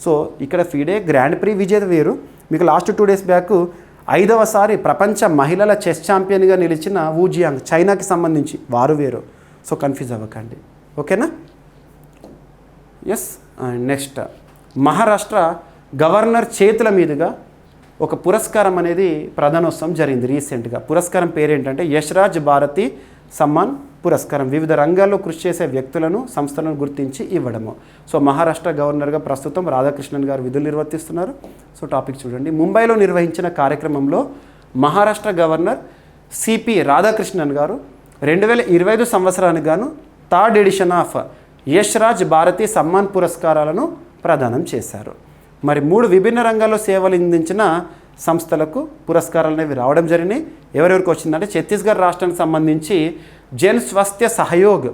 సో ఇక్కడ ఫిడే గ్రాండ్ ప్రీ విజేత వేరు. మీకు లాస్ట్ 2 డేస్ బ్యాక్ 5వసారి ప్రపంచ మహిళల చెస్ ఛాంపియన్గా నిలిచిన వూ జియాంగ్ చైనాకి సంబంధించి వారు వేరు. సో కన్ఫ్యూజ్ అవ్వకండి. ఓకేనా. Yes. And next Maharashtra governor చేతుల మీదుగా ఒక పురస్కారం అనేది ప్రధానోత్సవం జరిగింది రీసెంట్గా. పురస్కారం పేరేంటంటే యశ్రాజ్ భారతి సమ్మాన్ పురస్కారం. వివిధ రంగాల్లో కృషి చేసే వ్యక్తులను సంస్థలను గుర్తించి ఇవ్వడము. సో మహారాష్ట్ర గవర్నర్గా ప్రస్తుతం రాధాకృష్ణన్ గారు విధులు నిర్వర్తిస్తున్నారు. సో టాపిక్ చూడండి. ముంబైలో నిర్వహించిన కార్యక్రమంలో మహారాష్ట్ర గవర్నర్ సిపి రాధాకృష్ణన్ గారు 2025 సంవత్సరానికి గాను 3rd edition of Yashraj Bharati Samman పురస్కారాలను ప్రదానం చేశారు. మరి 3 విభిన్న రంగాల్లో సేవలు అందించిన సంస్థలకు పురస్కారాలు అనేవి రావడం జరిగినాయి. ఎవరెవరికి వచ్చిందంటే ఛత్తీస్గఢ్ రాష్ట్రానికి సంబంధించి జన్ స్వాస్థ్య సహయోగ్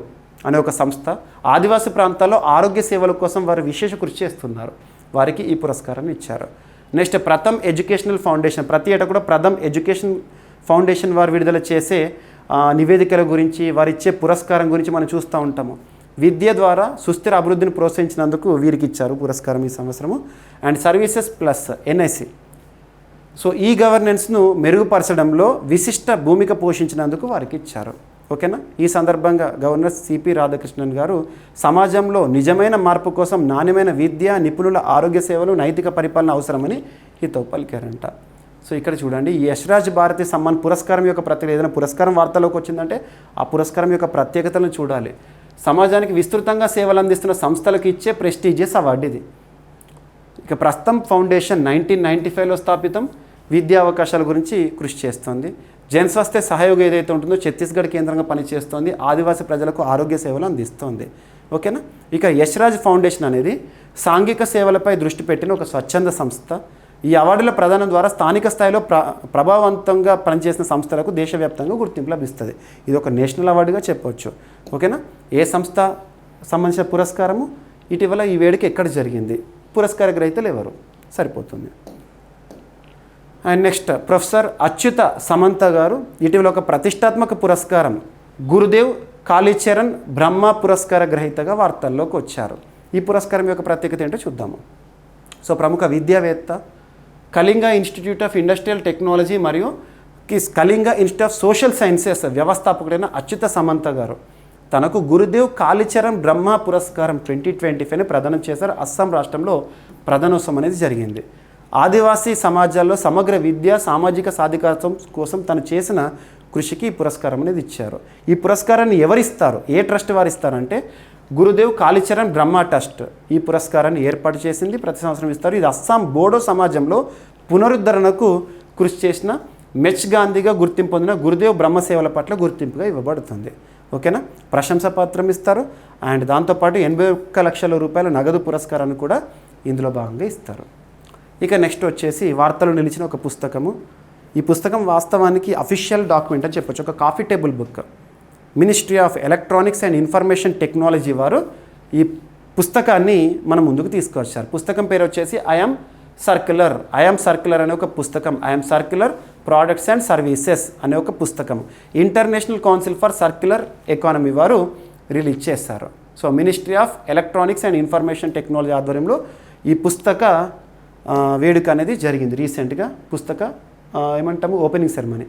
అనే ఒక సంస్థ ఆదివాసీ ప్రాంతాల్లో ఆరోగ్య సేవల కోసం వారు విశేష కృషి చేస్తున్నారు, వారికి ఈ పురస్కారాన్ని ఇచ్చారు. నెక్స్ట్ ప్రథమ్ ఎడ్యుకేషనల్ ఫౌండేషన్, ప్రతి ఏటా కూడా ప్రథమ్ ఎడ్యుకేషన్ ఫౌండేషన్ వారు విడుదల చేసే నివేదికల గురించి వారు ఇచ్చే పురస్కారం గురించి మనం చూస్తూ ఉంటాము. విద్య ద్వారా సుస్థిర అభివృద్ధిని ప్రోత్సహించినందుకు వీరికి ఇచ్చారు పురస్కారం ఈ సంవత్సరము. And services plus NIC, so ఈ గవర్నెన్స్ను మెరుగుపరచడంలో విశిష్ట భూమిక పోషించినందుకు వారికి ఇచ్చారు. ఓకేనా. ఈ సందర్భంగా గవర్నర్ సిపి రాధాకృష్ణన్ గారు సమాజంలో నిజమైన మార్పు కోసం నాణ్యమైన విద్య, నిపుణుల ఆరోగ్య సేవలు, నైతిక పరిపాలన అవసరమని హితవు పలికారంట. సో ఇక్కడ చూడండి, యశ్రాజ్ భారతి సమ్మాన్ పురస్కారం యొక్క ప్రత్యేకత, ఏదైనా పురస్కారం వార్తలోకి వచ్చిందంటే ఆ పురస్కారం యొక్క ప్రత్యేకతలను చూడాలి. సమాజానికి విస్తృతంగా సేవలు అందిస్తున్న సంస్థలకు ఇచ్చే ప్రెస్టీజియస్ అవార్డు ఇది. ఇక ప్రస్తుతం ఫౌండేషన్ 1995లో స్థాపితం, విద్యా అవకాశాల గురించి కృషి చేస్తుంది. జన్ స్వాస్థ్య సహయోగం ఏదైతే ఉంటుందో ఛత్తీస్గఢ్ కేంద్రంగా పనిచేస్తుంది, ఆదివాసీ ప్రజలకు ఆరోగ్య సేవలు అందిస్తుంది. ఓకేనా. ఇక యశ్రాజ్ ఫౌండేషన్ అనేది సాంఘిక సేవలపై దృష్టి పెట్టిన ఒక స్వచ్ఛంద సంస్థ. ఈ అవార్డుల ప్రదానం ద్వారా స్థానిక స్థాయిలో ప్రభావవంతంగా పనిచేసిన సంస్థలకు దేశవ్యాప్తంగా గుర్తింపు లభిస్తుంది. ఇది ఒక నేషనల్ అవార్డుగా చెప్పవచ్చు. ఓకేనా. ఏ సంస్థ సంబంధించిన పురస్కారము, ఇటీవల ఈ వేడుక ఎక్కడ జరిగింది, పురస్కార గ్రహీతలు ఎవరు, సరిపోతుంది. And next professor Achyuta Samanta గారు ఇటీవల ఒక ప్రతిష్టాత్మక పురస్కారం గురుదేవ్ కాళీచరణ్ బ్రహ్మ పురస్కార గ్రహీతగా వార్తల్లోకి వచ్చారు. ఈ పురస్కారం యొక్క ప్రత్యేకత ఏంటో చూద్దాము. సో ప్రముఖ విద్యావేత్త, Kalinga institute of industrial technology మరియు Kalinga institute of social sciences వ్యవస్థాపకుడైన అచ్యుత సమంత గారు తనకు గురుదేవ్ కాళీచరణ్ బ్రహ్మ పురస్కారం 2025ని ప్రదానం చేశారు. అస్సాం రాష్ట్రంలో ప్రధానోత్సవం అనేది జరిగింది. ఆదివాసీ సమాజాల్లో సమగ్ర విద్య, సామాజిక సాధికారత్వం కోసం తను చేసిన కృషికి ఈ పురస్కారం అనేది ఇచ్చారు. ఈ పురస్కారాన్ని ఎవరిస్తారు, ఏ ట్రస్ట్ వారు ఇస్తారంటే గురుదేవ్ కాళీచరణ్ బ్రహ్మ ట్రస్ట్ ఈ పురస్కారాన్ని ఏర్పాటు చేసింది, ప్రతి సంవత్సరం ఇస్తారు. ఇది అస్సాం బోడో సమాజంలో పునరుద్ధరణకు కృషి చేసిన మెచ్ గాంధీగా గుర్తింపు పొందిన గురుదేవ్ బ్రహ్మ సేవల పట్ల గుర్తింపుగా ఇవ్వబడుతుంది. ఓకేనా. ప్రశంసా పత్రం ఇస్తారు. అండ్ దాంతోపాటు 81 లక్షల రూపాయల నగదు పురస్కారాన్ని కూడా ఇందులో భాగంగా ఇస్తారు. ఇక నెక్స్ట్ వచ్చేసి వార్తలు నిలిచిన ఒక పుస్తకము. ఈ పుస్తకం వాస్తవానికి అఫీషియల్ డాక్యుమెంట్ అని చెప్పొచ్చు, ఒక coffee table book. Ministry of electronics and information technology వారు ఈ పుస్తకాన్ని మన ముందుకు తీసుకొచ్చారు. పుస్తకం పేరు వచ్చేసి ఐఎమ్ సర్క్యులర్ అనే ఒక పుస్తకం. I'm circular products and services అనే ఒక పుస్తకం international council for circular economy వారు రిలీజ్ చేశారు. So ministry of electronics and information technology ఆధ్వర్యంలో ఈ పుస్తక వేడుక అనేది జరిగింది రీసెంట్గా. పుస్తక ఏమంటాము ఓపెనింగ్ సెరమనీ.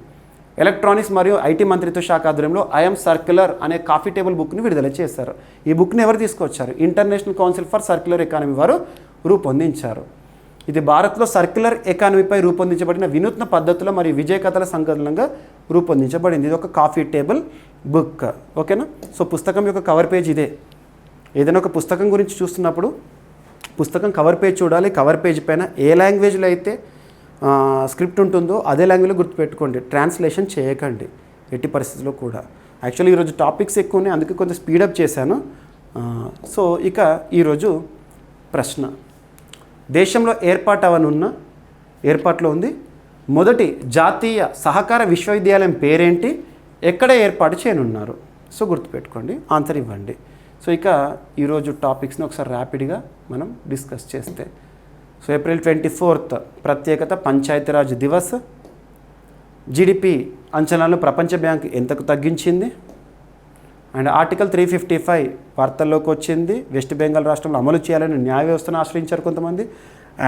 ఎలక్ట్రానిక్స్ మరియు ఐటీ మంత్రిత్వ శాఖ ఆధ్వర్యంలో ఐఎమ్ సర్క్యులర్ అనే కాఫీ టేబుల్ బుక్ని విడుదల చేశారు. ఈ బుక్ని ఎవరు తీసుకొచ్చారు? International council for circular economy వారు రూపొందించారు. ఇది భారత్లో సర్క్యులర్ ఎకానమీపై రూపొందించబడిన వినూత్న పద్ధతుల మరియు విజయ కథల సంకలనంగా రూపొందించబడింది. ఇది ఒక కాఫీ టేబుల్ బుక్. ఓకేనా. సో పుస్తకం యొక్క కవర్ పేజ్ ఇదే. ఏదైనా ఒక పుస్తకం గురించి చూస్తున్నప్పుడు పుస్తకం కవర్ పేజ్ చూడాలి. కవర్ పేజ్ పైన ఏ లాంగ్వేజ్లో అయితే స్క్రిప్ట్ ఉంటుందో అదే లాంగ్వేజ్లో గుర్తుపెట్టుకోండి. ట్రాన్స్లేషన్ చేయకండి ఎట్టి పరిస్థితుల్లో కూడా. యాక్చువల్లీ ఈరోజు టాపిక్స్ ఎక్కువ ఉన్నాయి, అందుకే కొంచెం స్పీడప్ చేశాను. సో ఇక ఈరోజు ప్రశ్న, దేశంలో ఏర్పాట్లో ఉంది మొదటి జాతీయ సహకార విశ్వవిద్యాలయం పేరేంటి, ఎక్కడ ఏర్పాటు చేయనున్నారు? సో గుర్తుపెట్టుకోండి, ఆన్సర్ ఇవ్వండి. సో ఇక ఈరోజు టాపిక్స్ని ఒకసారి ర్యాపిడ్గా మనం డిస్కస్ చేస్తే, సో ఏప్రిల్ 24 ప్రత్యేకత పంచాయతీరాజ్ దివస్. జీడిపి అంచనాలను ప్రపంచ బ్యాంక్ ఎంతకు తగ్గించింది? అండ్ ఆర్టికల్ 355 వార్తల్లోకి వచ్చింది. వెస్ట్ బెంగాల్ రాష్ట్రంలో అమలు చేయాలని న్యాయ వ్యవస్థను ఆశ్రయించారు కొంతమంది.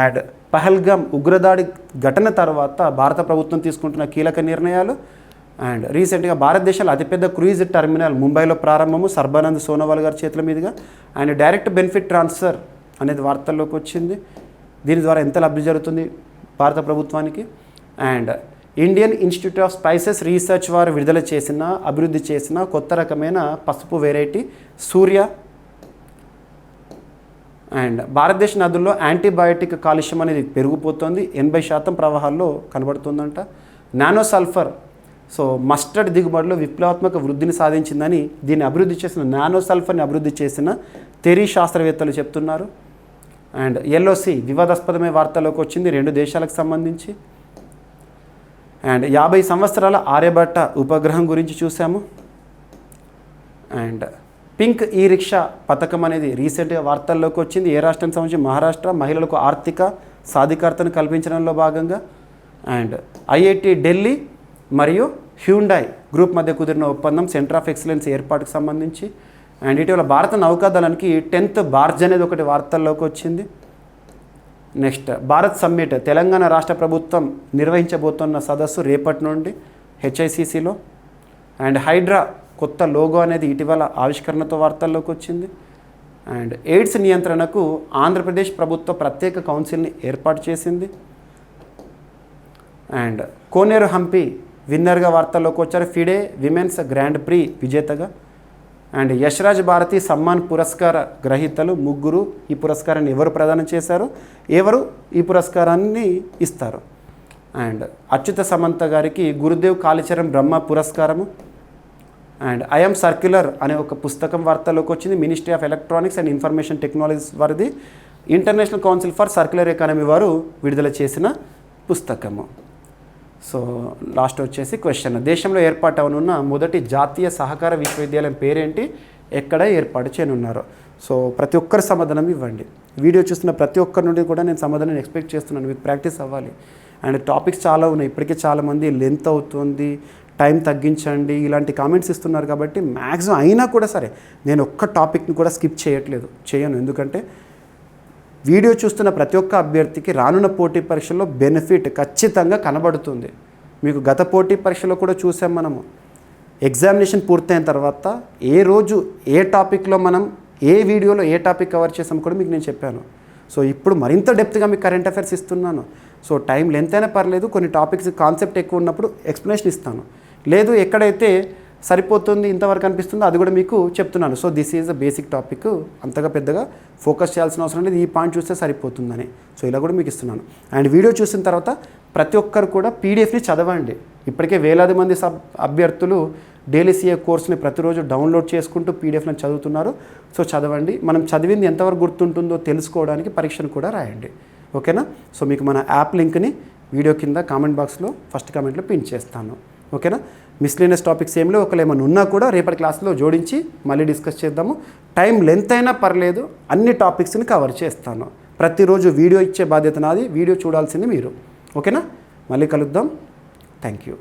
అండ్ పహల్గామ్ ఉగ్రదాడి ఘటన తర్వాత భారత ప్రభుత్వం తీసుకుంటున్న కీలక నిర్ణయాలు. అండ్ రీసెంట్గా భారతదేశంలో అతిపెద్ద క్రూయిజ్ టెర్మినల్ ముంబైలో ప్రారంభము సర్బానంద్ సోనోవాల్ గారి చేతుల మీదుగా. అండ్ డైరెక్ట్ బెనిఫిట్ ట్రాన్స్ఫర్ అనేది వార్తల్లోకి వచ్చింది. దీని ద్వారా ఎంత లబ్ధి జరుగుతుంది భారత ప్రభుత్వానికి? And Indian institute of spices research వారు అభివృద్ధి చేసిన కొత్త రకమైన పసుపు వెరైటీ సూర్య. అండ్ భారతదేశ నదుల్లో యాంటీబయాటిక్ కాలుష్యం అనేది పెరిగిపోతుంది, 80% ప్రవాహాల్లో కనబడుతుందంట. నానో సల్ఫర్, సో మస్టర్డ్ దిగుబడిలో విప్లవాత్మక వృద్ధిని సాధించిందని నానో సల్ఫర్ని అభివృద్ధి చేసిన తెరీ శాస్త్రవేత్తలు చెప్తున్నారు. అండ్ ఎల్ఓసి వివాదాస్పదమైన వార్తల్లోకి వచ్చింది 2 దేశాలకు సంబంధించి. అండ్ 50 సంవత్సరాల ఆర్యభట్ట ఉపగ్రహం గురించి చూసాము. అండ్ పింక్ ఈ రిక్షా పథకం అనేది రీసెంట్గా వార్తల్లోకి వచ్చింది. ఏ రాష్ట్రానికి సంబంధించి? మహారాష్ట్ర. మహిళలకు ఆర్థిక సాధికారతను కల్పించడంలో భాగంగా. అండ్ ఐఐటి ఢిల్లీ మరియు హ్యూండాయ్ గ్రూప్ మధ్య కుదిరిన ఒప్పందం సెంటర్ ఆఫ్ ఎక్సలెన్స్ ఏర్పాటుకు సంబంధించి. అండ్ ఇటీవల భారత నౌకాదళానికి 10th బార్జ్ అనేది ఒకటి వార్తల్లోకి వచ్చింది. నెక్స్ట్ భారత్ సమ్మిట్, తెలంగాణ రాష్ట్ర ప్రభుత్వం నిర్వహించబోతున్న సదస్సు రేపటి నుండి హెచ్ఐసిసిలో. అండ్ హైడ్రా కొత్త లోగో అనేది ఇటీవల ఆవిష్కరణతో వార్తల్లోకి వచ్చింది. అండ్ ఎయిడ్స్ నియంత్రణకు ఆంధ్రప్రదేశ్ ప్రభుత్వ ప్రత్యేక కౌన్సిల్ని ఏర్పాటు చేసింది. అండ్ కోనేరు హంపి విన్నర్గా వార్తల్లోకి వచ్చారు, ఫిడే విమెన్స్ గ్రాండ్ ప్రీ విజేతగా. అండ్ యశ్రాజ్ భారతి సమ్మాన్ పురస్కార గ్రహీతలు 3. ఈ పురస్కారాన్ని ఎవరు ప్రదానం చేశారు, ఎవరు ఈ పురస్కారాన్ని ఇస్తారు? అండ్ అచ్యుత సమంత గారికి గురుదేవ్ కాళీచరణ్ బ్రహ్మ పురస్కారము. అండ్ ఐఎమ్ సర్క్యులర్ అనే ఒక పుస్తకం వార్తల్లోకి వచ్చింది. Ministry of electronics and information technologies వారిది. International council for circular economy వారు విడుదల చేసిన పుస్తకము. సో లాస్ట్ వచ్చేసి క్వశ్చన్, దేశంలో ఏర్పాటు అవనున్న మొదటి జాతీయ సహకార విశ్వవిద్యాలయం పేరేంటి, ఎక్కడ ఏర్పాటు చేయనున్నారు? సో ప్రతి ఒక్కరు సమాధానం ఇవ్వండి. వీడియో చూస్తున్న ప్రతి ఒక్కరి నుండి కూడా నేను సమాధానం ఎక్స్పెక్ట్ చేస్తున్నాను. మీకు ప్రాక్టీస్ అవ్వాలి. అండ్ టాపిక్స్ చాలా ఉన్నాయి. ఇప్పటికే చాలామంది లెంత్ అవుతుంది, టైం తగ్గించండి ఇలాంటి కామెంట్స్ ఇస్తున్నారు. కాబట్టి మ్యాక్సిమం అయినా కూడా సరే నేను ఒక్క టాపిక్ని కూడా స్కిప్ చేయను. ఎందుకంటే వీడియో చూస్తున్న ప్రతి ఒక్క అభ్యర్థికి రానున్న పోటీ పరీక్షల్లో బెనిఫిట్ ఖచ్చితంగా కనబడుతుంది. మీకు గత పోటీ పరీక్షలో కూడా చూసాం మనము. ఎగ్జామినేషన్ పూర్తయిన తర్వాత ఏ రోజు ఏ టాపిక్లో మనం ఏ వీడియోలో ఏ టాపిక్ కవర్ చేసాం కూడా మీకు నేను చెప్పాను. సో ఇప్పుడు మరింత డెప్త్గా మీకు కరెంట్ అఫైర్స్ ఇస్తున్నాను. సో టైం లెంత్ అయినా పర్లేదు, కొన్ని టాపిక్స్ కాన్సెప్ట్ ఎక్కువ ఉన్నప్పుడు ఎక్స్ప్లెనేషన్ ఇస్తాను. లేదు ఎక్కడైతే సరిపోతుంది ఇంతవరకు అనిపిస్తుందో అది కూడా మీకు చెప్తున్నాను. So this is a basic topic, అంతగా పెద్దగా ఫోకస్ చేయాల్సిన అవసరం లేదు, ఈ పాయింట్ చూస్తే సరిపోతుందని. సో ఇలా కూడా మీకు ఇస్తున్నాను. అండ్ వీడియో చూసిన తర్వాత ప్రతి ఒక్కరు కూడా పీడిఎఫ్ని చదవండి. ఇప్పటికే వేలాది మంది అభ్యర్థులు డైలీ సీఏ కోర్స్ని ప్రతిరోజు డౌన్లోడ్ చేసుకుంటూ పీడిఎఫ్లను చదువుతున్నారు. సో చదవండి. మనం చదివింది ఎంతవరకు గుర్తుంటుందో తెలుసుకోవడానికి పరీక్షను కూడా రాయండి. ఓకేనా? సో మీకు మన యాప్ లింక్ని వీడియో కింద కామెంట్ బాక్స్లో ఫస్ట్ కామెంట్లో పిన్ చేస్తాను. ఓకేనా? మిస్లీనియస్ టాపిక్స్ ఏమిలో ఒకవేళ ఏమైనా ఉన్నా కూడా రేపటి క్లాస్లో జోడించి మళ్ళీ డిస్కస్ చేద్దాము. టైం లెంత్ అయినా పర్లేదు, అన్ని టాపిక్స్ని కవర్ చేస్తాను. ప్రతిరోజు వీడియో ఇచ్చే బాధ్యత నాది, వీడియో చూడాల్సింది మీరు. ఓకేనా? మళ్ళీ కలుద్దాం. Thank you.